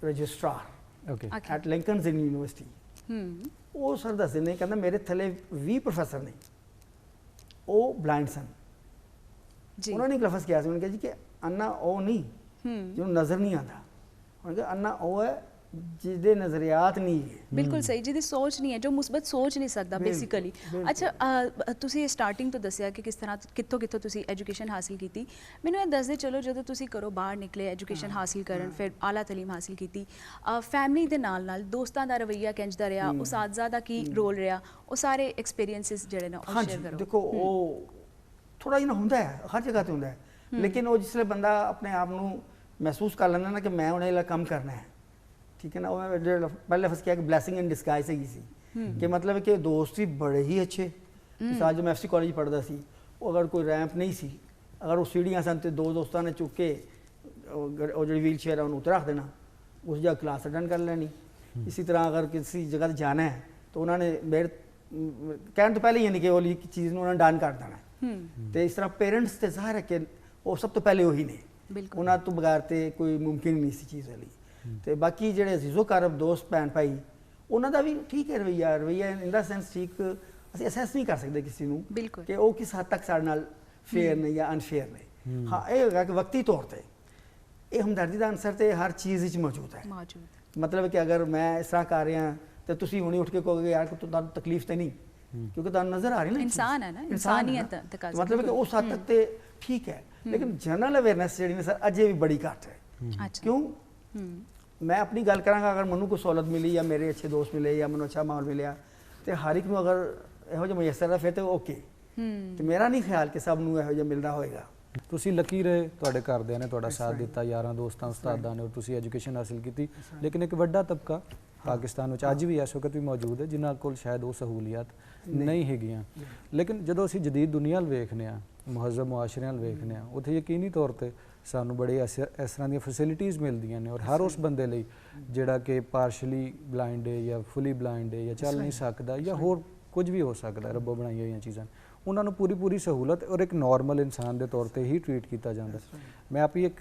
ਰਜਿਸਟਰਾਰ ਓਕੇ ਐਟ ਲਿੰਕਨਸ ਯੂਨੀਵਰਸਿਟੀ। ਉਹ ਸਰ ਦੱਸਦੇ ਨੇ, ਕਹਿੰਦਾ ਮੇਰੇ ਥੱਲੇ 20 ਪ੍ਰੋਫੈਸਰ ਨੇ, ਉਹ ਬਲਾਈਂਡ ਸਨ। ਜੀ। ਉਹਨਾਂ ਨੇ ਇੱਕ ਲਫ਼ਜ਼ ਕਿਹਾ ਸੀ, ਉਹਨਾਂ ਨੇ ਕਿਹਾ ਜੀ ਕਿ ਅੰਨਾ ਉਹ ਨਹੀਂ ਜਿਹਨੂੰ ਨਜ਼ਰ ਨਹੀਂ ਆਉਂਦਾ, ਉਹਨਾਂ ਕਿਹਾ ਅੰਨਾ ਉਹ ਹੈ ਜਿਹਦੇ ਨਜ਼ਰੀਆਤ ਨਹੀਂ ਹੈ। ਬਿਲਕੁਲ ਸਹੀ, ਜਿਹਦੀ ਸੋਚ ਨਹੀਂ ਹੈ, ਜੋ ਮੁਸਬਤ ਸੋਚ ਨਹੀਂ ਸਕਦਾ ਬੇਸਿਕਲੀ। ਅੱਛਾ, ਤੁਸੀਂ ਸਟਾਰਟਿੰਗ ਤੋਂ ਦੱਸਿਆ ਕਿ ਕਿਸ ਤਰ੍ਹਾਂ ਕਿੱਥੋਂ ਤੁਸੀਂ ਐਜੂਕੇਸ਼ਨ ਹਾਸਿਲ ਕੀਤੀ। ਮੈਨੂੰ ਇਹ ਦੱਸਦੇ ਚਲੋ, ਜਦੋਂ ਤੁਸੀਂ ਘਰੋਂ ਬਾਹਰ ਨਿਕਲੇ ਐਜੂਕੇਸ਼ਨ ਹਾਸਿਲ ਕਰਨ, ਫਿਰ ਆਲਾ ਤਾਲੀਮ ਹਾਸਿਲ ਕੀਤੀ, ਫੈਮਿਲੀ ਦੇ ਨਾਲ ਨਾਲ ਦੋਸਤਾਂ ਦਾ ਰਵੱਈਆ ਕਿੰਜਦਾ ਰਿਹਾ, ਉਸਾਤਜ਼ਾ ਦਾ ਕੀ ਰੋਲ ਰਿਹਾ, ਉਹ ਸਾਰੇ ਐਕਸਪੀਰੀਐਂਸਿਸ ਜਿਹੜੇ ਨੇ ਉਹ ਸ਼ੇਅਰ ਕਰੋ। ਦੇਖੋ, ਉਹ ਥੋੜਾ ਜਿਹਾ ਹੁੰਦਾ ਹੈ, ਹਰ ਜਗ੍ਹਾ ਤੇ ਹੁੰਦਾ ਹੈ, ਲੇਕਿਨ ਉਹ ਜਿਸਲੇ ਬੰਦਾ ਆਪਣੇ ਆਪ ਨੂੰ ਮਹਿਸੂਸ ਕਰ ਲੈਂਦਾ ਨਾ ਕਿ ਮੈਂ ਉਹਨੇ ਇਹ ਕੰਮ ਕਰਨਾ ਹੈ, ਠੀਕ ਹੈ ਨਾ, ਉਹ ਜਿਹੜਾ ਪਹਿਲੇ ਲਫ਼ਜ਼ ਕਿਹਾ ਕਿ ਬਲੈਸਿੰਗ ਇਨ ਡਿਸਗਾਈਜ਼ ਹੈਗੀ ਸੀ, ਕਿ ਮਤਲਬ ਕਿ ਦੋਸਤ ਵੀ ਬੜੇ ਹੀ ਅੱਛੇ। ਮਿਸਾਲ ਜੋ ਮੈਂ FC ਕਾਲਜ ਪੜ੍ਹਦਾ ਸੀ, ਉਹ ਅਗਰ ਕੋਈ ਰੈਂਪ ਨਹੀਂ ਸੀ, ਅਗਰ ਉਹ ਸੀੜੀਆਂ ਸਨ ਤੇ ਦੋ ਦੋਸਤਾਂ ਨੇ ਚੁੱਕ ਕੇ ਉਹ ਜਿਹੜੀ ਵੀਲ ਚੇਅਰ ਹੈ ਉਹਨੂੰ ਉੱਤੇ ਰੱਖ ਦੇਣਾ, ਉਸ ਜਗ੍ਹਾ ਕਲਾਸ ਅਟੈਂਡ ਕਰ ਲੈਣੀ। ਇसी तरह अगर किसी जगह ਤੇ ਜਾਣਾ ਹੈ तो ਉਹਨਾਂ ਨੇ ਮੇਰੇ ਕਹਿਣ ਤੋਂ ਪਹਿਲੇ ਯਾਨੀ ਕਿ ਉਹ ਚੀਜ਼ ਨੂੰ ਉਹਨਾਂ ਨੇ ਡਨ ਕਰ ਦੇਣਾ। ਤੇ ਇਸ ਤਰ੍ਹਾਂ ਪੇਰੈਂਟਸ ਤੇ ਜ਼ਾਹਿਰ ਹੈ ਕਿ ਉਹ ਸਭ ਤੋਂ ਪਹਿਲੇ ਉਹੀ ਨੇ, ਉਹਨਾਂ ਤੋਂ ਬਗੈਰ ਤੇ ਕੋਈ ਮੁਮਕਿਨ ਨਹੀਂ ਸੀ ਚੀਜ਼ ਵਾਲੀ। ਤੇ ਬਾਕੀ ਜਿਹੜੇ ਅਜ਼ੀਜ਼ੋ ਕਰਬ ਦੋਸਤ ਭੈਣ ਭਾਈ, ਉਹਨਾਂ ਦਾ ਵੀ ਠੀਕ ਹੈ ਰਵਈਆ ਇਨ ਦਾ ਸੈਂਸ ਠੀਕ। ਅਸੀਂ ਅਸੈਸ ਨਹੀਂ ਕਰ ਸਕਦੇ ਕਿਸੇ ਨੂੰ ਕਿ ਉਹ ਕਿਸ ਹੱਦ ਤੱਕ ਸਾਡੇ ਨਾਲ ਫੇਅਰ ਨੇ ਜਾਂ ਅਨਫੇਅਰ ਨੇ। ਹਾਂ, ਇਹ ਹੋਗਾ ਕਿ ਵਕਤੀ ਤੌਰ ਤੇ ਇਹ ਹਮਦਰਦੀ ਦਾ ਅਨਸਰ ਤੇ ਹਰ ਚੀਜ਼ ਵਿੱਚ ਮੌਜੂਦ ਹੈ। ਮਤਲਬ ਕਿ ਅਗਰ ਮੈਂ ਇਸ ਤਰ੍ਹਾਂ ਕਰ ਰਿਹਾ ਤੇ ਤੁਸੀਂ ਹੁਣੀ ਉੱਠ ਕੇ ਕਹੋਗੇ ਯਾਰ ਕਿ ਤੁਹਾਨੂੰ ਤਕਲੀਫ ਤੇ ਨਹੀਂ, ਕਿਉਂਕਿ ਤੁਹਾਨੂੰ ਨਜ਼ਰ ਆ ਰਹੀ ਨਾ ਇਨਸਾਨ ਹੈ ਨਾ, ਇਨਸਾਨੀਅਤ ਤਕਾਜ਼ਾ। ਮਤਲਬ ਕਿ ਉਸ ਹੱਦ ਤੱਕ ਤੇ ਠੀਕ ਹੈ, ਲੇਕਿਨ ਜਨਰਲ ਅਵੇਅਰਨੈਸ ਜਿਹੜੀ ਨੇ ਸਰ ਅਜੇ ਵੀ ਬੜੀ ਘੱਟ ਹੈ। ਕਿਉਂ? ਮੈਂ ਆਪਣੀ ਗੱਲ ਕਰਾਂਗਾ, ਅਗਰ ਮੈਨੂੰ ਕੋਈ ਸਹੂਲਤ ਮਿਲੀ ਜਾਂ ਮੇਰੇ ਅੱਛੇ ਦੋਸਤ ਮਿਲੇ ਜਾਂ ਮੈਨੂੰ ਅੱਛਾ ਮਾਹੌਲ ਮਿਲਿਆ ਤੇ ਹਰ ਇੱਕ ਨੂੰ ਅਗਰ ਇਹੋ ਜਿਹਾ ਮੁਯੱਸਰ ਹੈ ਫਿਰ ਤੇ ਓਕੇ। ਤੇ ਮੇਰਾ ਨਹੀਂ ਖਿਆਲ ਕਿ ਸਭ ਨੂੰ ਇਹੋ ਜਿਹਾ ਮਿਲਦਾ ਹੋਏਗਾ। ਤੁਸੀਂ ਲੱਕੀ ਰਹੇ, ਤੁਹਾਡੇ ਘਰਦਿਆਂ ਨੇ ਤੁਹਾਡਾ ਸਾਥ ਦਿੱਤਾ, ਯਾਰਾਂ ਦੋਸਤਾਂ ਉਸਤਾਦਾਂ ਨੇ, ਔਰ ਤੁਸੀਂ ਐਜੂਕੇਸ਼ਨ ਹਾਸਿਲ ਕੀਤੀ। ਲੇਕਿਨ ਇੱਕ ਵੱਡਾ ਤਬਕਾ ਪਾਕਿਸਤਾਨ ਵਿੱਚ ਅੱਜ ਵੀ ਇਸ ਵਕਤ ਵੀ ਮੌਜੂਦ ਹੈ ਜਿਨ੍ਹਾਂ ਕੋਲ ਸ਼ਾਇਦ ਉਹ ਸਹੂਲੀਅਤ ਨਹੀਂ ਹੈਗੀਆਂ। ਲੇਕਿਨ ਜਦੋਂ ਅਸੀਂ ਜਦੀਦ ਦੁਨੀਆ ਵੱਲ ਵੇਖਦੇ ਹਾਂ, ਮੁਹੱਜ਼ਬ ਮੁਆਸ਼ਰਿਆਂ ਵੱਲ ਵੇਖਦੇ ਹਾਂ, ਉੱਥੇ ਯਕੀਨੀ ਤੌਰ ਤੇ ਸਾਨੂੰ ਬੜੇ ਇਸ ਤਰ੍ਹਾਂ ਦੀਆਂ ਫੈਸਿਲਿਟੀਜ਼ ਮਿਲਦੀਆਂ ਨੇ, ਔਰ ਹਰ ਉਸ ਬੰਦੇ ਲਈ ਜਿਹੜਾ ਕਿ ਪਾਰਸ਼ਲੀ ਬਲਾਈਂਡ ਹੈ ਜਾਂ ਫੁੱਲੀ ਬਲਾਈਂਡ ਹੈ ਜਾਂ ਚੱਲ ਨਹੀਂ ਸਕਦਾ ਜਾਂ ਹੋਰ ਕੁਝ ਵੀ ਹੋ ਸਕਦਾ ਰੱਬੋਂ ਬਣਾਈਆਂ ਹੋਈਆਂ ਚੀਜ਼ਾਂ, ਉਹਨਾਂ ਨੂੰ ਪੂਰੀ ਸਹੂਲਤ ਔਰ ਇੱਕ ਨਾਰਮਲ ਇਨਸਾਨ ਦੇ ਤੌਰ ਤੇ ਹੀ ਟ੍ਰੀਟ ਕੀਤਾ ਜਾਂਦਾ। ਮੈਂ ਆਪ ਹੀ ਇੱਕ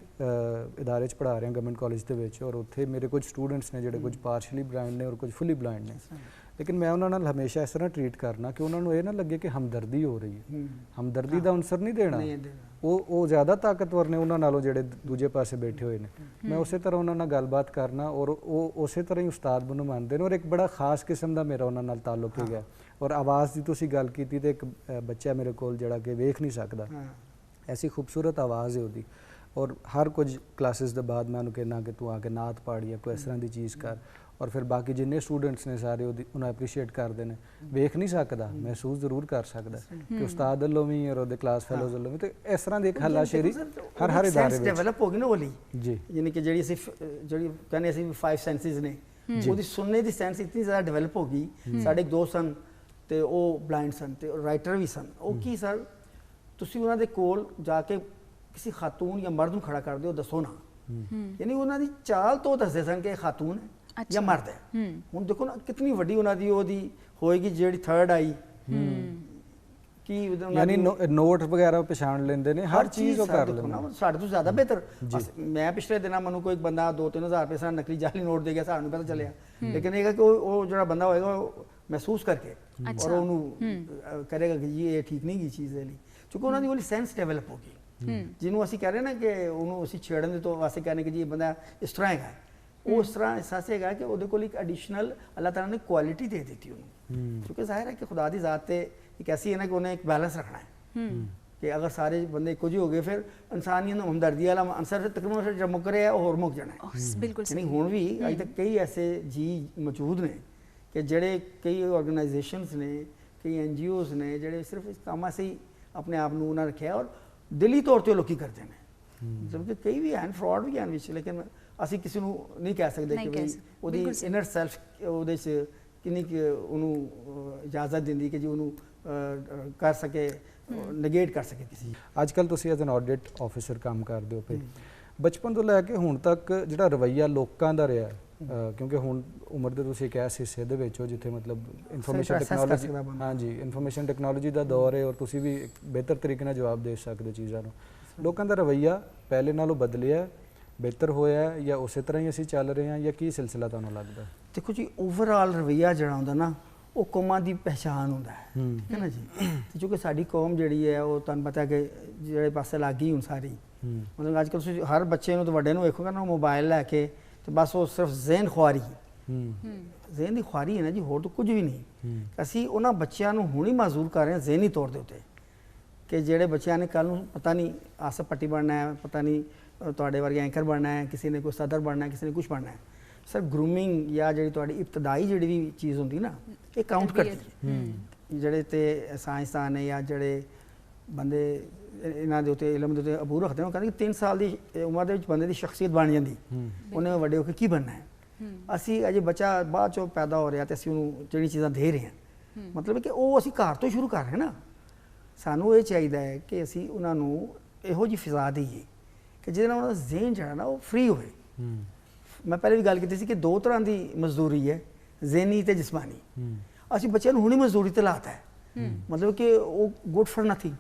ਇਦਾਰੇ 'ਚ ਪੜ੍ਹਾ ਰਿਹਾ ਗਵਰਨਮੈਂਟ ਕਾਲਜ ਦੇ ਵਿੱਚ, ਔਰ ਉੱਥੇ ਮੇਰੇ ਕੁਝ ਸਟੂਡੈਂਟਸ ਨੇ ਜਿਹੜੇ ਕੁਝ ਪਾਰਸ਼ਲੀ ਬਲਾਈਂਡ ਨੇ ਔਰ ਕੁਝ ਫੁੱਲੀ ਬਲਾਈਂਡ ਨੇ, ਲੇਕਿਨ ਮੈਂ ਉਹਨਾਂ ਨਾਲ ਹਮੇਸ਼ਾ ਇਸ ਤਰ੍ਹਾਂ ਟ੍ਰੀਟ ਕਰਨਾ ਕਿ ਉਹਨਾਂ ਨੂੰ ਇਹ ਨਾ ਲੱਗੇ ਕਿ ਹਮਦਰਦੀ ਹੋ ਰਹੀ ਹੈ। ਹਮਦਰਦੀ ਦਾ ਅਨਸਰ ਨਹੀਂ ਦੇਣਾ, ਉਹ ਜ਼ਿਆਦਾ ਤਾਕਤਵਰ ਨੇ ਉਹਨਾਂ ਨਾਲੋਂ ਜਿਹੜੇ ਦੂਜੇ ਪਾਸੇ ਬੈਠੇ ਹੋਏ ਨੇ। ਮੈਂ ਉਸੇ ਤਰ੍ਹਾਂ ਉਹਨਾਂ ਨਾਲ ਗੱਲਬਾਤ ਕਰਨਾ ਔਰ ਉਹ ਉਸੇ ਤਰ੍ਹਾਂ ਹੀ ਉਸਤਾਦ ਮੈਨੂੰ ਮੰਨਦੇ ਨੇ, ਔਰ ਇੱਕ ਬੜਾ ਖਾਸ ਕਿਸਮ ਦਾ ਮੇਰਾ ਉਹਨਾਂ ਨਾਲ ਤਾਲੁਕ ਹੈਗਾ। ਔਰ ਆਵਾਜ਼ ਦੀ ਤੁਸੀਂ ਗੱਲ ਕੀਤੀ ਤੇ ਇੱਕ ਬੱਚਾ ਮੇਰੇ ਕੋਲ ਜਿਹੜਾ ਕਿ ਵੇਖ ਨਹੀਂ ਸਕਦਾ, ਐਸੀ ਖੂਬਸੂਰਤ ਆਵਾਜ਼ ਹੈ ਉਹਦੀ, ਔਰ ਹਰ ਕੁਝ ਕਲਾਸਿਸ ਦੇ ਬਾਅਦ ਮੈਂ ਉਹਨੂੰ ਕਹਿਣਾ ਕਿ ਤੂੰ ਆ ਕੇ ਨਾਤ ਪਾੜ ਜਾਂ ਕੋਈ ਇਸ ਤਰ੍ਹਾਂ ਦੀ ਚੀਜ਼ ਕਰ, ਔਰ ਫਿਰ ਬਾਕੀ ਜਿੰਨੇ ਸਟੂਡੈਂਟਸ ਨੇ ਸਾਰੇ ਉਹਨੂੰ ਐਪਰੀਸ਼ੀਏਟ ਕਰਦੇ ਨੇ। ਵੇਖ ਨਹੀਂ ਸਕਦਾ, ਮਹਿਸੂਸ ਜ਼ਰੂਰ ਕਰ ਸਕਦਾ ਕਿ ਉਸਤਾਦ ਵੱਲੋਂ ਵੀ ਔਰ ਉਹਦੇ ਕਲਾਸ ਫੈਲੋਜ਼ ਵੱਲੋਂ ਵੀ, ਤੇ ਇਸ ਤਰ੍ਹਾਂ ਦੀ ਇੱਕ ਹੱਲਾਸ਼ੇਰੀ ਹਰ ਇਦਾਰੇ ਵਿੱਚ ਡਿਵੈਲਪ ਹੋ ਗਈ ਨਾ ਵਾਲੀ ਜੀ। ਯਾਨੀ ਕਿ ਜਿਹੜੀ ਕਹਿੰਦੇ ਅਸੀਂ 5 ਸੈਂਸਿਸ ਨੇ, ਉਹਦੀ ਸੁਣਨੇ ਦੀ ਸੈਂਸ ਇਤਨੀ ਜ਼ਿਆਦਾ ਡਿਵੈਲਪ ਹੋ ਗਈ। ਸਾਡੇ ਇੱਕ ਦੋਸਤ ਸਨ ਤੇ ਉਹ ਬਲਾਈਂਡ ਸਨ ਤੇ ਰਾਈਟਰ ਵੀ ਸਨ। ਉਹ ਕੀ ਸਰ, ਤੁਸੀਂ ਉਹਨਾਂ ਦੇ ਕੋਲ ਜਾ ਕੇ ਕਿਸੇ ਖਾਤੂਨ ਜਾਂ ਮਰਦ ਨੂੰ ਖੜਾ ਕਰਦੇ ਹੋ, ਦੱਸੋ ਨਾ, ਯਾਨੀ ਉਹਨਾਂ ਦੀ ਚਾਲ ਤੋਂ ਦੱਸਦੇ ਸਨ ਕਿ ਖਾਤੂਨ ਹੈ ਜਾਂ ਮਰਦ ਹੈ। ਹੁਣ ਦੇਖੋ ਨਾ ਕਿੰਨੀ ਵੱਡੀ ਉਹਨਾਂ ਦੀ ਉਹਦੀ ਹੋਏਗੀ ਜਿਹੜੀ ਥਰਡ ਆਈ, ਕੀ ਯਾਨੀ ਨੋਟ ਵਗੈਰਾ ਪਛਾਣ ਲੈਂਦੇ ਨੇ, ਹਰ ਚੀਜ਼ ਉਹ ਕਰ ਲੈਂਦੇ ਨੇ ਸਾਡੇ ਤੋਂ ਜ਼ਿਆਦਾ ਬਿਹਤਰ। ਮੈਂ ਪਿਛਲੇ ਦਿਨਾਂ ਮੈਨੂੰ ਕੋਈ ਬੰਦਾ 2-3 ਹਜ਼ਾਰ ਰੁਪਏ ਸਾਡਾ ਨਕਲੀ ਜਾਲੀ ਨੋਟ ਦੇ ਗਿਆ, ਸਾਨੂੰ ਪਤਾ ਚੱਲਿਆ। ਲੇਕਿਨ ਇਹ ਕਿ ਉਹ ਜਿਹੜਾ ਬੰਦਾ ਹੋਏਗਾ ਉਹ ਮਹਿਸੂਸ ਕਰਕੇ ਔਰ ਉਹਨੂੰ ਕਰੇਗਾ ਕਿ ਜੀ ਇਹ ਠੀਕ ਨਹੀਂ ਗਈ ਚੀਜ਼ ਦੇ ਲਈ, ਕਿਉਂਕਿ ਉਹਨਾਂ ਦੀ ਉਹਦੀ ਸੈਂਸ ਡਿਵੈਲਪ ਹੋ ਗਈ। ਜਿਹਨੂੰ ਅਸੀਂ ਕਹਿ ਰਹੇ ਨਾ ਕਿ ਉਹਨੂੰ ਅਸੀਂ ਛੇੜਨ ਦੇ ਤੋਂ ਵਾਸਤੇ ਕਹਿੰਦੇ ਕਿ ਜੀ ਇਹ ਬੰਦਾ ਇਸ ਤਰ੍ਹਾਂ ਹੈਗਾ, ਉਹ ਇਸ ਤਰ੍ਹਾਂ ਅਹਿਸਾਸ ਹੈਗਾ ਕਿ ਉਹਦੇ ਕੋਲ ਇੱਕ ਐਡੀਸ਼ਨਲ ਅੱਲਾਹ ਤਾਲਾ ਨੇ ਕੁਆਲਿਟੀ ਦੇ ਦਿੱਤੀ ਉਹਨੂੰ। ਕਿਉਂਕਿ ਜ਼ਾਹਿਰ ਹੈ ਕਿ ਖੁਦਾ ਦੀ ਜ਼ਾਤ ਤੇ ਇੱਕ ਐਸੀ ਹੈ ਨਾ ਕਿ ਉਹਨੇ ਇੱਕ ਬੈਲੈਂਸ ਰੱਖਣਾ ਹੈ ਕਿ ਅਗਰ ਸਾਰੇ ਬੰਦੇ ਇੱਕੋ ਜਿਹੇ ਹੋ ਗਏ ਫਿਰ ਇਨਸਾਨੀਅਤ ਨੂੰ ਹਮਦਰਦੀ ਵਾਲਾ ਅਨਸਰ ਤਕਰੀਬਨ ਜਿਹੜਾ ਮੁੱਕ ਰਿਹਾ ਉਹ ਹੋਰ ਮੁੱਕ ਜਾਣਾ ਹੈ। ਬਿਲਕੁਲ ਨਹੀਂ, ਹੁਣ ਵੀ ਅਜੇ ਤੱਕ ਕਈ ਐਸੇ ਜੀ ਮੌਜੂਦ ਨੇ ਕਿ ਜਿਹੜੇ ਕਈ ਆਰਗੇਨਾਈਜੇਸ਼ਨਸ ਨੇ, ਕਈ NGOs ਨੇ ਜਿਹੜੇ ਸਿਰਫ ਇਸ ਕੰਮ ਅਸੀਂ ਆਪਣੇ ਆਪ ਨੂੰ ਉਹਨਾਂ ਰੱਖਿਆ ਔਰ ਦਿਲੀ ਤੌਰ ਤੇ ਲੋਕੀ ਕਰਦੇ ਨੇ। ਜਦਕਿ ਕਈ ਵੀ ਹਨ, ਫਰਾਡ ਵੀ ਹਨ ਵਿੱਚ, ਲੇਕਿਨ ਅਸੀਂ ਕਿਸੇ ਨੂੰ ਨਹੀਂ ਕਹਿ ਸਕਦੇ ਕਿ ਵੀ ਉਹਦੀ ਇਨਰ ਸੈਲਫ ਉਹਦੇ 'ਚ ਕਿੰਨੀ ਉਹਨੂੰ ਇਜਾਜ਼ਤ ਦਿੰਦੀ ਕਿ ਜੀ ਉਹਨੂੰ ਕਰ ਸਕੇ, ਨੈਗੇਟ ਕਰ ਸਕੇ ਕਿਸੇ। ਅੱਜ ਕੱਲ੍ਹ ਤੁਸੀਂ ਐਜ਼ ਐਨ ਆਡਿਟ ਆਫਿਸਰ ਕੰਮ ਕਰਦੇ ਹੋ, ਬਚਪਨ ਤੋਂ ਲੈ ਕੇ ਹੁਣ ਤੱਕ ਜਿਹੜਾ ਰਵੱਈਆ ਲੋਕਾਂ ਦਾ ਰਿਹਾ, ਕਿਉਂਕਿ ਹੁਣ ਉਮਰ ਦੇ ਤੁਸੀਂ ਇੱਕ ਐਸੇ ਹਿੱਸੇ ਦੇ ਵਿੱਚ ਹੋ ਜਿੱਥੇ ਮਤਲਬ ਇਨਫੋਰਮੇਸ਼ਨ ਟੈਕਨੋਲੋਜੀ, ਹਾਂਜੀ ਇਨਫੋਰਮੇਸ਼ਨ ਟੈਕਨੋਲੋਜੀ ਦਾ ਦੌਰ ਹੈ ਔਰ ਤੁਸੀਂ ਵੀ ਇੱਕ ਬਿਹਤਰ ਤਰੀਕੇ ਨਾਲ ਜਵਾਬ ਦੇ ਸਕਦੇ ਚੀਜ਼ਾਂ ਨੂੰ। ਲੋਕਾਂ ਦਾ ਰਵੱਈਆ ਪਹਿਲੇ ਨਾਲੋਂ ਬਦਲਿਆ, ਬਿਹਤਰ ਹੋਇਆ, ਜਾਂ ਉਸੇ ਤਰ੍ਹਾਂ ਹੀ ਅਸੀਂ ਚੱਲ ਰਹੇ ਹਾਂ, ਜਾਂ ਕੀ ਸਿਲਸਿਲਾ ਤੁਹਾਨੂੰ ਲੱਗਦਾ? ਦੇਖੋ ਜੀ, ਓਵਰਆਲ ਰਵੱਈਆ ਜਿਹੜਾ ਹੁੰਦਾ ਨਾ ਉਹ ਕੌਮਾਂ ਦੀ ਪਹਿਚਾਣ ਹੁੰਦਾ ਹੈ, ਠੀਕ ਹੈ ਨਾ ਜੀ। ਤੇ ਕਿਉਂਕਿ ਸਾਡੀ ਕੌਮ ਜਿਹੜੀ ਹੈ ਉਹ ਤੁਹਾਨੂੰ ਪਤਾ ਕਿ ਜਿਹੜੇ ਪਾਸੇ ਲੱਗ ਗਈ ਹੁਣ ਸਾਰੀ, ਮਤਲਬ ਅੱਜ ਕੱਲ੍ਹ ਤੁਸੀਂ ਹਰ ਬੱਚੇ ਨੂੰ ਤੇ ਵੱਡੇ ਨੂੰ ਵੇਖੋਗੇ ਨਾ ਮੋਬਾਈਲ ਲੈ ਕੇ ਤੇ ਬਸ ਉਹ ਸਿਰਫ ਜ਼ਹਿਨ ਖੁਆਰੀ, ਜ਼ਹਿਨ ਦੀ ਖੁਆਰੀ ਹੈ ਨਾ ਜੀ, ਹੋਰ ਤਾਂ ਕੁਝ ਵੀ ਨਹੀਂ। ਅਸੀਂ ਉਹਨਾਂ ਬੱਚਿਆਂ ਨੂੰ ਹੁਣ ਹੀ ਮਾਜ਼ੂਰ ਕਰ ਰਹੇ ਹਾਂ ਜ਼ਹਿਨੀ ਤੌਰ ਦੇ ਉੱਤੇ ਕਿ ਜਿਹੜੇ ਬੱਚਿਆਂ ਨੇ ਕੱਲ੍ਹ ਨੂੰ ਪਤਾ ਨਹੀਂ ਆਸਫ ਪੱਟੀ ਬਣਨਾ ਹੈ, ਪਤਾ ਨਹੀਂ ਤੁਹਾਡੇ ਵਰਗੇ ਐਂਕਰ ਬਣਨਾ ਹੈ, ਕਿਸੇ ਨੇ ਕੋਈ ਸਦਰ ਬਣਨਾ ਹੈ, ਕਿਸੇ ਨੇ ਕੁਛ ਬਣਨਾ ਹੈ। ਸਰ ਗਰੂਮਿੰਗ ਜਾਂ ਜਿਹੜੀ ਤੁਹਾਡੀ ਇਬਤਦਾਈ ਜਿਹੜੀ ਵੀ ਚੀਜ਼ ਹੁੰਦੀ ਨਾ, ਇਹ ਕਾਊਂਟ ਕਰਦੀ ਹੈ। ਜਿਹੜੇ ਤੇ ਸਾਇੰਸਦਾਨ ਨੇ ਜਾਂ ਜਿਹੜੇ ਬੰਦੇ ਇਹਨਾਂ ਦੇ ਉੱਤੇ ਇਲਮ ਦੇ ਉੱਤੇ ਅਬੂਰ ਰੱਖਦੇ ਨੇ, ਉਹ ਕਹਿੰਦੇ ਕਿ 3 ਸਾਲ ਦੀ ਉਮਰ ਦੇ ਵਿੱਚ ਬੰਦੇ ਦੀ ਸ਼ਖਸੀਅਤ ਬਣ ਜਾਂਦੀ, ਉਹਨੇ ਵੱਡੇ ਹੋ ਕੇ ਕੀ ਬਣਨਾ ਹੈ। ਅਸੀਂ ਅਜੇ ਬੱਚਾ ਬਾਅਦ ਚੋਂ ਪੈਦਾ ਹੋ ਰਿਹਾ ਤੇ ਅਸੀਂ ਉਹਨੂੰ ਜਿਹੜੀ ਚੀਜ਼ਾਂ ਦੇ ਰਹੇ ਹਾਂ, ਮਤਲਬ ਕਿ ਉਹ ਅਸੀਂ ਘਰ ਤੋਂ ਸ਼ੁਰੂ ਕਰ ਰਹੇ ਨਾ। ਸਾਨੂੰ ਇਹ ਚਾਹੀਦਾ ਹੈ ਕਿ ਅਸੀਂ ਉਹਨਾਂ ਨੂੰ ਇਹੋ ਜਿਹੀ ਫਿਜ਼ਾ ਦੇਈਏ ਕਿ ਜਿਹਦੇ ਨਾਲ ਉਹਨਾਂ ਦਾ ਜ਼ਹਿਨ ਜਿਹੜਾ ਨਾ ਉਹ ਫ੍ਰੀ ਹੋਵੇ। ਮੈਂ ਪਹਿਲੇ ਵੀ ਗੱਲ ਕੀਤੀ ਸੀ ਕਿ 2 ਤਰ੍ਹਾਂ ਦੀ ਮਜ਼ਦੂਰੀ ਹੈ, ਜ਼ਹਿਨੀ ਤੇ ਜਿਸਮਾਨੀ। ਅਸੀਂ ਬੱਚਿਆਂ ਨੂੰ ਹੁਣੀ ਮਜ਼ਦੂਰੀ ਤੇ ਲਾਤਾ ਹੈ, ਮਤਲਬ ਕਿ ਉਹ ਗੁੱਡ ਫॉर ਨਥਿੰਗ।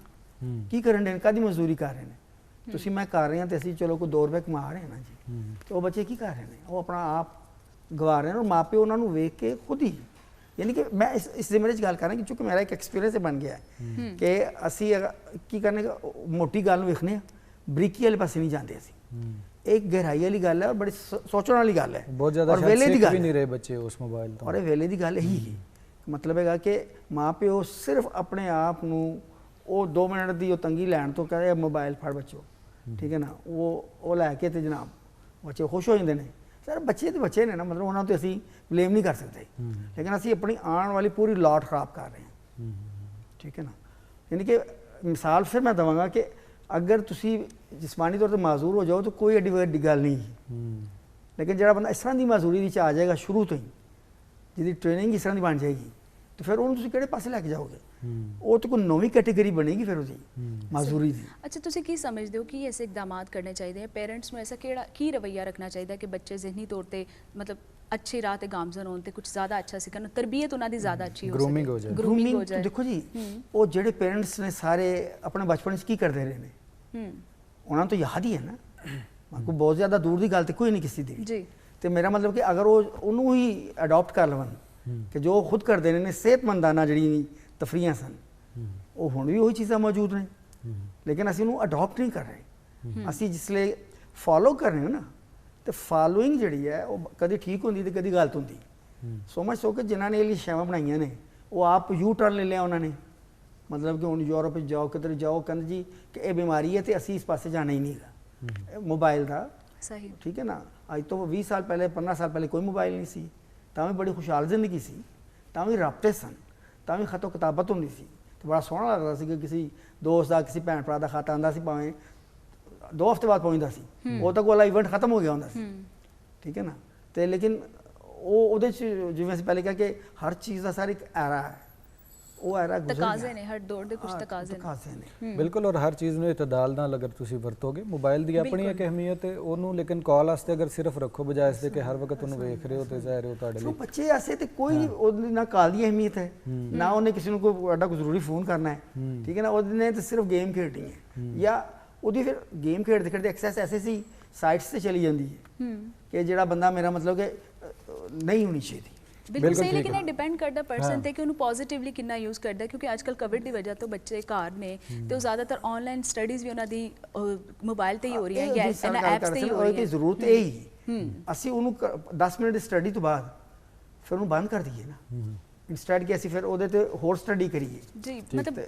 ਕੀ ਕਰਨ ਦੇ, ਕਾਹਦੀ ਮਜ਼ਦੂਰੀ ਕਰ ਰਹੇ ਨੇ? ਤੁਸੀਂ ਮੈਂ ਕਰ ਰਹੇ ਹਾਂ ਤੇ ਅਸੀਂ ਚਲੋ ਕੋਈ 2 ਰੁਪਏ ਕਮਾ ਰਹੇ ਹਾਂ ਨਾ ਜੀ, ਤੇ ਉਹ ਬੱਚੇ ਕੀ ਕਰ ਰਹੇ ਨੇ? ਉਹ ਆਪਣਾ ਆਪ ਗਵਾ ਰਹੇ ਨੇ ਔਰ ਮਾਪੇ ਉਹਨਾਂ ਨੂੰ ਵੇਖ ਕੇ ਖੁਦ ਹੀ, ਯਾਨੀ ਕਿ ਮੈਂ ਇਸ ਜ਼ਿਮਰੇ 'ਚ ਗੱਲ ਕਰ ਰਿਹਾ ਕਿ ਚੂੰਕਿ ਮੇਰਾ ਇੱਕ ਐਕਸਪੀਰੀਅੰਸ ਬਣ ਗਿਆ ਹੈ ਕਿ ਅਸੀਂ ਕੀ ਕਰਨੇ, ਮੋਟੀ ਗੱਲ ਨੂੰ ਵੇਖਨੇ ਆ, ਬਰੀਕੀ ਵਾਲੇ ਪਾਸੇ ਨਹੀਂ ਜਾਂਦੇ ਅਸੀਂ। ਇੱਕ ਗਹਿਰਾਈ ਵਾਲੀ ਗੱਲ ਹੈ ਔਰ ਬੜੀ ਸੋਚਣ ਵਾਲੀ ਗੱਲ ਹੈ, ਬਹੁਤ ਜ਼ਿਆਦਾ ਵੇਲੇ ਦੀ ਗੱਲ ਵੀ ਨਹੀਂ ਰਹੇ ਬੱਚੇ ਉਸ ਮੋਬਾਈਲ ਤੋਂ। ਔਰ ਇਹ ਵੇਲੇ ਦੀ ਗੱਲ ਇਹੀ ਹੈ, ਮਤਲਬ ਹੈਗਾ ਕਿ ਮਾਂ ਪਿਓ ਸਿਰਫ ਆਪਣੇ ਆਪ ਨੂੰ ਉਹ 2 ਮਿੰਟ ਦੀ ਉਹ ਤੰਗੀ ਲੈਣ ਤੋਂ ਕਹਿੰਦੇ ਮੋਬਾਈਲ ਫੜ ਬੱਚੋ, ਠੀਕ ਹੈ ਨਾ, ਉਹ ਲੈ ਕੇ ਤੇ ਜਨਾਬ ਬੱਚੇ ਖੁਸ਼ ਹੋ ਜਾਂਦੇ ਨੇ। ਸਰ ਬੱਚੇ ਤੇ ਬੱਚੇ ਨੇ ਨਾ, ਮਤਲਬ ਉਹਨਾਂ ਤੋਂ ਅਸੀਂ ਬਲੇਮ ਨਹੀਂ ਕਰ ਸਕਦੇ, ਲੇਕਿਨ ਅਸੀਂ ਆਪਣੀ ਆਉਣ ਵਾਲੀ ਪੂਰੀ ਲਾਟ ਖਰਾਬ ਕਰ ਰਹੇ ਹਾਂ, ਠੀਕ ਹੈ ਨਾ। ਯਾਨੀ ਕਿ ਮਿਸਾਲ ਫਿਰ ਮੈਂ ਦੇਵਾਂਗਾ ਕਿ ਅਗਰ ਤੁਸੀਂ ਜਿਸਮਾਨੀ ਤੌਰ 'ਤੇ ਮਾਜ਼ੂਰ ਹੋ ਜਾਓ ਤਾਂ ਕੋਈ ਐਡੀ ਵੱਡੀ ਗੱਲ ਨਹੀਂ, ਲੇਕਿਨ ਜਿਹੜਾ ਬੰਦਾ ਇਸ ਤਰ੍ਹਾਂ ਦੀ ਮਾਜ਼ੂਰੀ ਵਿੱਚ ਆ ਜਾਏਗਾ ਸ਼ੁਰੂ ਤੋਂ ਹੀ, ਜਿਹਦੀ ਟ੍ਰੇਨਿੰਗ ਇਸ ਤਰ੍ਹਾਂ ਦੀ ਬਣ ਜਾਏਗੀ, ਤੇ ਫਿਰ ਉਹਨੂੰ ਤੁਸੀਂ ਕਿਹੜੇ ਪਾਸੇ ਲੈ ਕੇ ਜਾਓਗੇ? ਉਹ ਤਾਂ ਕੋਈ ਨਵੀਂ ਕੈਟੇਗਰੀ ਬਣੇਗੀ ਫਿਰ ਉਹਦੀ ਮਾਜ਼ੂਰੀ ਦੀ। ਅੱਛਾ, ਤੁਸੀਂ ਕੀ ਸਮਝਦੇ ਹੋ ਕਿ ਐਸੇ ਇਕਦਾਮਾਤ ਕਰਨੇ ਚਾਹੀਦੇ हैं? पेरेंट्स ਨੂੰ ऐसा ਕਿਹੜਾ ਕੀ ਰਵੱਈਆ ਰੱਖਣਾ ਚਾਹੀਦਾ ਕਿ ਬੱਚੇ ਜ਼ਿਹਨੀ ਤੌਰ ਤੇ ਮਤਲਬ ਅੱਛੀ ਰਾਹ ਤੇ ਗਾਮਜ਼ਨ ਹੋਣ ਤੇ ਕੁਝ ਜ਼ਿਆਦਾ ਅੱਛਾ ਸਿੱਖਣ, ਤਰਬੀਅਤ ਉਹਨਾਂ ਦੀ ਜ਼ਿਆਦਾ ਅੱਛੀ ਹੋ Grooming ਹੋ ਜਾਏ। Grooming ਹੋ Grooming ਜਾਏ। ਦੇਖੋ ਜੀ, ਉਹ ਜਿਹੜੇ ਪੇਰੈਂਟਸ ਨੇ ਸਾਰੇ ਆਪਣੇ ਬਚਪਨ 'ਚ ਕੀ ਕਰਦੇ ਰਹੇ ਨੇ, ਉਹਨਾਂ ਨੂੰ ਤਾਂ ਯਾਦ ਹੀ ਹੈ ਨਾ, ਕੋਈ ਬਹੁਤ ਜ਼ਿਆਦਾ ਦੂਰ ਦੀ ਗੱਲ ਤੇ ਕੋਈ ਨਹੀਂ ਕਿਸੇ ਦੀ ਜੀ। ਤੇ ਮੇਰਾ ਮਤਲਬ ਕਿ ਅਗਰ ਉਹ ਉਹਨੂੰ ਹੀ ਅਡਾਪਟ ਕਰ ਲਵਣ ਕਿ ਜੋ ਉਹ ਖੁਦ ਕਰਦੇ ਨੇ ਸਿਹਤਮੰਦਾਨਾ ਜਿਹੜੀ ਤਫਰੀਆਂ ਸਨ, ਉਹ ਹੁਣ ਵੀ ਉਹੀ ਚੀਜ਼ਾਂ ਮੌਜੂਦ ਨੇ, ਲੇਕਿਨ ਅਸੀਂ ਉਹਨੂੰ ਅਡਾਪਟ ਨਹੀਂ ਕਰ ਰਹੇ। ਅਸੀਂ ਜਿਸਲੇ ਫੋਲੋ ਕਰ ਰਹੇ ਹਾਂ ਨਾ, ਤੇ ਫਾਲੋਇੰਗ ਜਿਹੜੀ ਹੈ ਉਹ ਕਦੀ ਠੀਕ ਹੁੰਦੀ ਤੇ ਕਦੀ ਗਲਤ ਹੁੰਦੀ। ਸੋ ਮਚ ਸੋ ਕਿ ਜਿਨ੍ਹਾਂ ਨੇ ਇਹ ਲਈ ਸ਼ੈਵਾਂ ਬਣਾਈਆਂ ਨੇ, ਉਹ ਆਪ ਯੂ ਟਰਨ ਲੈ ਲਿਆ ਉਹਨਾਂ ਨੇ, ਮਤਲਬ ਕਿ ਹੁਣ ਯੂਰਪ ਵਿੱਚ ਜਾਓ, ਕਿਧਰ ਜਾਓ, ਕਹਿੰਦੇ ਜੀ ਕਿ ਇਹ ਬਿਮਾਰੀ ਹੈ ਤੇ ਅਸੀਂ ਇਸ ਪਾਸੇ ਜਾਣਾ ਹੀ ਨਹੀਂਗਾ। ਮੋਬਾਈਲ ਦਾ ਸਹੀ, ਠੀਕ ਹੈ ਨਾ, ਅੱਜ ਤੋਂ 20 ਸਾਲ ਪਹਿਲੇ 15 ਸਾਲ ਪਹਿਲੇ ਕੋਈ ਮੋਬਾਈਲ ਨਹੀਂ ਸੀ, ਤਾਂ ਵੀ ਬੜੀ ਖੁਸ਼ਹਾਲ ਜ਼ਿੰਦਗੀ ਸੀ, ਤਾਂ ਵੀ ਰਾਬਤੇ ਸਨ, ਤਾਂ ਵੀ ਖਤੋ ਕਿਤਾਬਤ ਹੁੰਦੀ ਸੀ, ਤੇ ਬੜਾ ਸੋਹਣਾ ਲੱਗਦਾ ਸੀ ਕਿ ਕਿਸੇ ਦੋਸਤ ਦਾ, ਕਿਸੇ ਭੈਣ ਭਰਾ ਦਾ ਖਤ ਆਉਂਦਾ ਸੀ, ਭਾਵੇਂ 2 ਹਫ਼ਤੇ ਬਾਅਦ ਪਹੁੰਚਦਾ ਸੀ, ਉਹ ਤੱਕ ਵਾਲਾ ਇਵੈਂਟ ਖਤਮ ਹੋ ਗਿਆ ਹੁੰਦਾ ਸੀ, ਠੀਕ ਹੈ ਨਾ। ਤੇ ਲੇਕਿਨ ਉਹ ਉਹਦੇ 'ਚ ਜਿਵੇਂ ਅਸੀਂ ਪਹਿਲੇ ਕਿਹਾ ਕਿ ਹਰ ਚੀਜ਼ ਦਾ ਸਾਰਾ ਇੱਕ ਐਰਾ ਹੈ, ਉਹ ਐਰਾ ਗੁਜ਼ਰ ਗਿਆ। ਤਕਾਜ਼ੇ ਨੇ, ਹਰ ਦੌਰ ਦੇ ਕੁਝ ਤਕਾਜ਼ੇ ਨੇ। ਬਿਲਕੁਲ, ਔਰ ਹਰ ਚੀਜ਼ ਨੂੰ ਇਤਦਾਲ ਨਾਲ ਅਗਰ ਤੁਸੀਂ ਵਰਤੋਗੇ, ਮੋਬਾਈਲ ਦੀ ਆਪਣੀ ਇੱਕ ਅਹਿਮੀਅਤ ਹੈ ਉਹਨੂੰ, ਲੇਕਿਨ ਕਾਲ ਵਾਸਤੇ ਅਗਰ ਸਿਰਫ ਰੱਖੋ ਬਜਾਏ ਇਸ ਦੇ ਕਿ ਹਰ ਵਕਤ ਉਹਨੂੰ ਵੇਖ ਰਹੇ ਹੋ ਤੇ ਜ਼ਾਹਿਰ ਹੋ ਤੁਹਾਡੇ ਲਈ ਬੱਚੇ ਐਸੇ ਤੇ ਕੋਈ ਉਹਦੀ ਨਾ ਕਾਲ ਦੀ ਅਹਿਮੀਅਤ ਹੈ, ਨਾ ਉਹਨੇ ਕਿਸੇ ਨੂੰ ਕੋਈ ਵੱਡਾ ਕੋਈ ਜ਼ਰੂਰੀ ਫੋਨ ਕਰਨਾ ਹੈ, ਠੀਕ ਹੈ ਨਾ, ਉਹਨੇ ਤਾਂ ਸਿਰਫ ਗੇਮ ਖੇਡਣੀ ਹੈ, ਜਾਂ ਉਹਦੀ ਫਿਰ ਗੇਮ ਖੇਡਦੇ ਖੇਡਦੇ ਐਕਸੈਸ ਐਸੇ ਸੀ ਸਾਈਟਸ ਤੇ ਚਲੀ ਜਾਂਦੀ ਹੈ ਕਿ ਜਿਹੜਾ ਬੰਦਾ ਮੇਰਾ ਮਤਲਬ ਕਿ ਨਹੀਂ ਹੋਣੀ ਚਾਹੀਦੀ। ਬਿਲਕੁਲ ਸਹੀ, ਲੇਕਿਨ ਇਹ ਡਿਪੈਂਡ ਕਰਦਾ ਪਰਸਨ ਤੇ ਕਿ ਉਹਨੂੰ ਪੋਜ਼ਿਟਿਵਲੀ ਕਿੰਨਾ ਯੂਜ਼ ਕਰਦਾ, ਕਿਉਂਕਿ ਅੱਜਕੱਲ ਕੋਵਿਡ ਦੀ ਵਜ੍ਹਾ ਤੋਂ ਬੱਚੇ ਘਰ ਨੇ ਤੇ ਉਹ ਜ਼ਿਆਦਾਤਰ ਆਨਲਾਈਨ ਸਟੱਡੀਜ਼ ਵੀ ਉਹਨਾਂ ਦੀ ਮੋਬਾਈਲ ਤੇ ਹੀ ਹੋ ਰਹੀਆਂ ਜਾਂ ਇਹਨਾਂ ਐਪਸ ਤੇ ਹੀ ਹੋ ਰਹੀਆਂ। ਜ਼ਰੂਰਤ ਇਹ ਹੀ ਅਸੀਂ ਉਹਨੂੰ 10 ਮਿੰਟ ਦੀ ਸਟੱਡੀ ਤੋਂ ਬਾਅਦ ਫਿਰ ਉਹਨੂੰ ਬੰਦ ਕਰ ਦਈਏ ਨਾ, ਇੰਸਟੈਡ ਕਿ ਅਸੀਂ ਫਿਰ ਉਹਦੇ ਤੇ ਹੋਰ ਸਟੱਡੀ ਕਰੀਏ ਜੀ। ਮਤਲਬ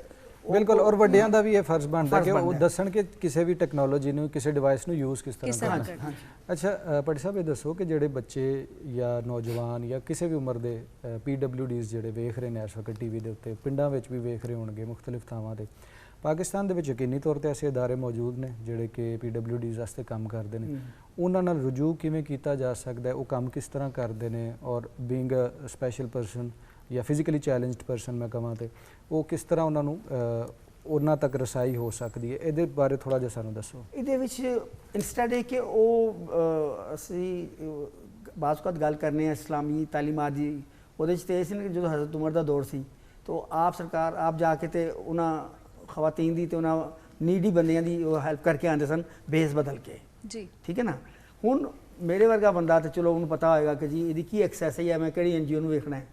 ਬਿਲਕੁਲ, ਔਰ ਵੱਡਿਆਂ ਦਾ ਵੀ ਇਹ ਫਰਜ਼ ਬਣਦਾ ਕਿ ਉਹ ਦੱਸਣ ਕਿ ਕਿਸੇ ਵੀ ਟੈਕਨੋਲੋਜੀ ਨੂੰ, ਕਿਸੇ ਡਿਵਾਈਸ ਨੂੰ ਯੂਜ਼ ਕਿਸ ਤਰ੍ਹਾਂ ਕਰਨਾ। ਅੱਛਾ ਭੱਟੀ ਸਾਹਿਬ, ਇਹ ਦੱਸੋ ਕਿ ਜਿਹੜੇ ਬੱਚੇ ਜਾਂ ਨੌਜਵਾਨ ਜਾਂ ਕਿਸੇ ਵੀ ਉਮਰ ਦੇ PWDs ਜਿਹੜੇ ਵੇਖ ਰਹੇ ਨੇ ਇਸ ਵਕਤ ਟੀਵੀ ਦੇ ਉੱਤੇ, ਪਿੰਡਾਂ ਵਿੱਚ ਵੀ ਵੇਖ ਰਹੇ ਹੋਣਗੇ ਮੁਖਤਲਿਫ ਥਾਵਾਂ ਤੇ, ਪਾਕਿਸਤਾਨ ਦੇ ਵਿੱਚ ਯਕੀਨੀ ਤੌਰ ਤੇ ਐਸੇ ਅਦਾਰੇ ਮੌਜੂਦ ਨੇ ਜਿਹੜੇ ਕਿ PWDs ਵਾਸਤੇ ਕੰਮ ਕਰਦੇ ਨੇ, ਉਹਨਾਂ ਨਾਲ ਰਜੂਅ ਕਿਵੇਂ ਕੀਤਾ ਜਾ ਸਕਦਾ ਹੈ, ਉਹ ਕੰਮ ਕਿਸ ਤਰ੍ਹਾਂ ਕਰਦੇ ਨੇ, ਔਰ ਬੀਇੰਗ ਅ ਸਪੈਸ਼ਲ ਪਰਸਨ ਜਾਂ ਫਿਜ਼ੀਕਲੀ ਚੈਲੰਜਡ ਪਰਸਨ ਮੈਂ ਕਹਾਂ ਤੇ ਉਹ ਕਿਸ ਤਰ੍ਹਾਂ ਉਹਨਾਂ ਨੂੰ ਉਹਨਾਂ ਤੱਕ ਰਸਾਈ ਹੋ ਸਕਦੀ ਹੈ, ਇਹਦੇ ਬਾਰੇ ਥੋੜਾ ਜਿਹਾ ਸਾਨੂੰ ਦੱਸੋ। ਇਹਦੇ ਵਿੱਚ ਇੰਸਟੈਡ ਹੈ ਕਿ ਉਹ ਅਸੀਂ ਬਾਜ਼ ਵਕਤ ਗੱਲ ਕਰਨੇ ਆ ਇਸਲਾਮੀ ਤਾਲੀਮਾਤ ਦੀ, ਉਹਦੇ 'ਚ ਤੇ ਇਹ ਸੀ ਨਾ ਕਿ ਜਦੋਂ ਹਜ਼ਰਤ ਉਮਰ ਦਾ ਦੌਰ ਸੀ ਤਾਂ ਆਪ ਸਰਕਾਰ ਆਪ ਜਾ ਕੇ ਤੇ ਉਹਨਾਂ ਖਵਾਤੀਨ ਦੀ ਤੇ ਉਹਨਾਂ ਨੀਡੀ ਬੰਦਿਆਂ ਦੀ ਉਹ ਹੈਲਪ ਕਰਕੇ ਆਉਂਦੇ ਸਨ ਬੇਸ ਬਦਲ ਕੇ ਜੀ, ਠੀਕ ਹੈ ਨਾ। ਹੁਣ ਮੇਰੇ ਵਰਗਾ ਬੰਦਾ ਤੇ ਚਲੋ ਉਹਨੂੰ ਪਤਾ ਹੋਏਗਾ ਕਿ ਜੀ ਇਹਦੀ ਕੀ ਐਕਸੈਸ ਹੈ ਜਾਂ ਮੈਂ ਕਿਹੜੀ NGO ਨੂੰ ਵੇਖਣਾ ਹੈ।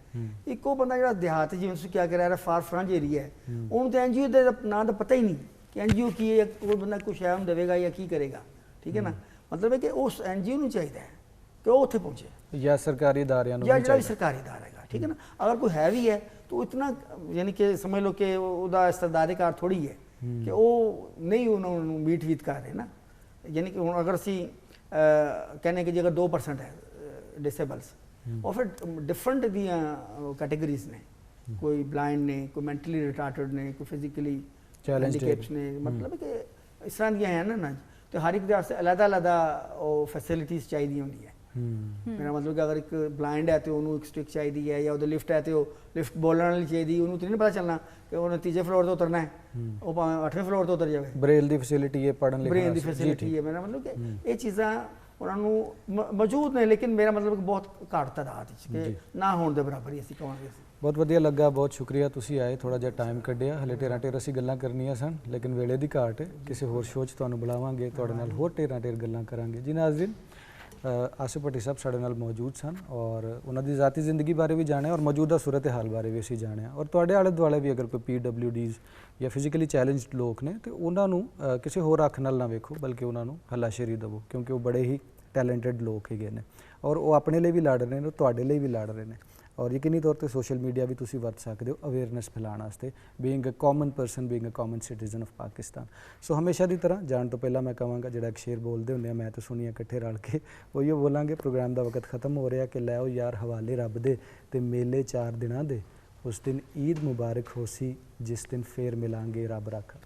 ਇੱਕੋ ਬੰਦਾ ਜਿਹੜਾ ਦਿਹਾਤ ਜਿਵੇਂ ਤੁਸੀਂ ਕਿਹਾ ਕਰ ਰਿਹਾ ਫਾਰ ਫਰੰਟ ਏਰੀਆ ਹੈ, ਉਹਨੂੰ ਤਾਂ NGO ਦੇ ਨਾਂ ਦਾ ਪਤਾ ਹੀ ਨਹੀਂ ਕਿ NGO ਕੀ ਹੈ, ਕੋਈ ਬੰਦਾ ਕੁਛ ਹੈ ਉਹਨੂੰ ਦੇਵੇਗਾ ਜਾਂ ਕੀ ਕਰੇਗਾ, ਠੀਕ ਹੈ ਨਾ। ਮਤਲਬ ਹੈ ਕਿ ਉਸ NGO ਨੂੰ ਚਾਹੀਦਾ ਹੈ ਕਿ ਉਹ ਉੱਥੇ ਪਹੁੰਚੇ ਜਾਂ ਸਰਕਾਰੀ ਅਦਾਰਿਆਂ ਨੂੰ, ਜਾਂ ਜਿਹੜਾ ਵੀ ਸਰਕਾਰੀ ਅਦਾਰਾ ਹੈਗਾ, ਠੀਕ ਹੈ ਨਾ। ਅਗਰ ਕੋਈ ਹੈ ਵੀ ਹੈ ਤਾਂ ਇਤਨਾ ਯਾਨੀ ਕਿ ਸਮਝ ਲਓ ਕਿ ਉਹਦਾ ਇਸਤਦਾਰਿਕਾਰ ਥੋੜੀ ਹੈ ਕਿ ਉਹ ਨਹੀਂ ਉਹਨਾਂ ਨੂੰ ਮੀਟ ਵੀਤ ਕਰ ਰਹੇ ਨਾ। ਯਾਨੀ ਕਿ ਹੁਣ ਅਗਰ ਅਸੀਂ ਕਹਿੰਦੇ ਕਿ ਜੇ ਅਗਰ 2% ਹੈ ਡਿਸੇਬਲਸ, ਉਹ ਫਿਰ ਡਿਫਰੈਂਟ ਦੀਆਂ ਕੈਟੇਗਰੀਜ਼ ਨੇ, ਕੋਈ ਬਲਾਈਂਡ ਨੇ, ਕੋਈ ਮੈਂਟਲੀ ਰਿਟਾਰਟਡ ਨੇ, ਕੋਈ ਫਿਜ਼ੀਕਲੀ ਹੈਂਡੀਕੈਪਸ ਨੇ, ਮਤਲਬ ਕਿ ਇਸ ਤਰ੍ਹਾਂ ਦੀਆਂ ਹੈ ਨਾ, ਤੇ ਹਰ ਇੱਕ ਦੇ ਵਾਸਤੇ ਅਲੱਗ-ਅਲੱਗ ਉਹ ਫੈਸਿਲਿਟੀਜ਼ ਚਾਹੀਦੀਆਂ ਹੁੰਦੀਆਂ। ਮੇਰਾ ਮਤਲਬ ਕਿ ਅਗਰ ਇੱਕ ਬਲਾਈਂਡ ਹੈ ਤੇ ਉਹਨੂੰ ਇੱਕ ਸਟਿਕ ਚਾਹੀਦੀ ਹੈ, ਜਾਂ ਉਹਦਾ ਲਿਫਟ ਹੈ ਤੇ ਉਹ ਲਿਫਟ ਬੋਲਣ ਵਾਲੀ ਚਾਹੀਦੀ, ਉਹਨੂੰ ਤਾਂ ਨਹੀਂ ਪਤਾ ਚੱਲਣਾ ਕਿ ਉਹਨੇ 3ਵੇਂ ਫਲੋਰ ਤੋਂ ਉਤਰਨਾ ਹੈ, ਉਹ ਭਾਵੇਂ 8ਵੇਂ ਫਲੋਰ ਤੋਂ ਉਤਰ ਜਾਵੇ। ਬ੍ਰੇਲ ਦੀ ਫੈਸਿਲਿਟੀ ਹੈ, ਪੜ੍ਹਨ ਲਿਖਣ ਬ੍ਰੇਲ ਦੀ ਫੈਸਿਲਿਟੀ ਹੈ। ਮੇਰਾ ਮਤਲਬ ਕਿ ਇਹ ਚੀਜ਼ਾਂ ਉਹਨਾਂ ਨੂੰ ਮੌਜੂਦ ਨੇ, ਲੇਕਿਨ ਮੇਰਾ ਮਤਲਬ ਕਿ ਬਹੁਤ ਘੱਟ ਤਾਦਾਦ ਵਿੱਚ ਕਿ ਨਾ ਹੋਣ ਦੇ ਬਰਾਬਰ ਹੀ ਅਸੀਂ ਕਹਾਂਗੇ। ਬਹੁਤ ਵਧੀਆ ਲੱਗਾ, ਬਹੁਤ ਸ਼ੁਕਰੀਆ ਤੁਸੀਂ ਆਏ, ਥੋੜਾ ਜਿਹਾ ਟਾਈਮ ਕੱਢਿਆ। ਹਲੇ ਢੇਰ ਅਸੀਂ ਗੱਲਾਂ ਕਰਨੀਆਂ ਸਨ ਲੇਕਿਨ ਵੇਲੇ ਦੀ ਘਾਟ ਹੈ, ਕਿਸੇ ਹੋਰ ਸ਼ੋਅ 'ਚ ਤੁਹਾਨੂੰ ਬੁਲਾਵਾਂਗੇ, ਤੁਹਾਡੇ ਨਾਲ ਹੋਰ ਢੇਰ ਗੱਲਾਂ ਕਰਾਂਗੇ। ਜੀ ਨਾਜ਼ਰੀਨ, ਆਸਿਫ ਭੱਟੀ ਸਾਹਿਬ ਸਾਡੇ ਨਾਲ ਮੌਜੂਦ ਸਨ ਔਰ ਉਹਨਾਂ ਦੀ ਜ਼ਾਤੀ ਜ਼ਿੰਦਗੀ ਬਾਰੇ ਵੀ ਜਾਣਿਆ ਔਰ ਮੌਜੂਦਾ ਸੂਰਤ ਹਾਲ ਬਾਰੇ ਵੀ ਅਸੀਂ ਜਾਣਿਆ। ਔਰ ਤੁਹਾਡੇ ਆਲੇ ਦੁਆਲੇ ਵੀ ਅਗਰ ਕੋਈ PWDs ਜਾਂ ਫਿਜ਼ੀਕਲੀ ਚੈਲੰਜਡ ਲੋਕ ਨੇ ਤੇ ਉਹਨਾਂ ਨੂੰ ਕਿਸੇ ਹੋਰ ਅੱਖ ਨਾਲ ਨਾ ਵੇਖੋ, ਬਲਕਿ ਉਹਨਾਂ ਨੂੰ ਹੱਲਾਸ਼ੇਰੀ ਦੇਵੋ, ਕਿਉਂਕਿ ਉਹ ਬੜੇ ਹੀ ਟੈਲੈਂਟਡ ਲੋਕ ਹੈਗੇ ਨੇ ਔਰ ਉਹ ਆਪਣੇ ਲਈ ਵੀ ਲੜ ਰਹੇ ਨੇ, ਤੁਹਾਡੇ ਲਈ ਵੀ ਲੜ ਰਹੇ ਨੇ। ਔਰ ਯਕੀਨੀ ਤੌਰ ਤੇ ਸੋਸ਼ਲ ਮੀਡੀਆ ਵੀ ਤੁਸੀਂ ਵਰਤ ਸਕਦੇ ਹੋ ਅਵੇਅਰਨੈਸ ਫੈਲਾਉਣ ਵਾਸਤੇ, being a common person, being a common citizen of Pakistan. So ਹਮੇਸ਼ਾ ਦੀ ਤਰ੍ਹਾਂ ਜਾਣ ਤੋਂ ਪਹਿਲਾਂ ਮੈਂ ਕਹਾਂਗਾ, ਜਿਹੜਾ ਇੱਕ ਸ਼ੇਰ ਬੋਲਦੇ ਹੁੰਦੇ ਆ ਮੈਂ ਤੇ ਸੁਨੀਆ ਇਕੱਠੇ ਰਲ ਕੇ, ਉਹੀਓ ਬੋਲਾਂਗੇ। ਪ੍ਰੋਗਰਾਮ ਦਾ ਵਕਤ ਖਤਮ ਹੋ ਰਿਹਾ ਕਿ ਲੈ ਆਓ ਯਾਰ ਹਵਾਲੇ ਰੱਬ ਦੇ ਤੇ ਮੇਲੇ 4 ਦਿਨਾਂ ਦੇ, ਉਸ ਦਿਨ ਈਦ ਮੁਬਾਰਕ ਹੋਸੀ ਜਿਸ ਦਿਨ ਫੇਰ ਮਿਲਾਂਗੇ ਰੱਬ ਰੱਖਾ।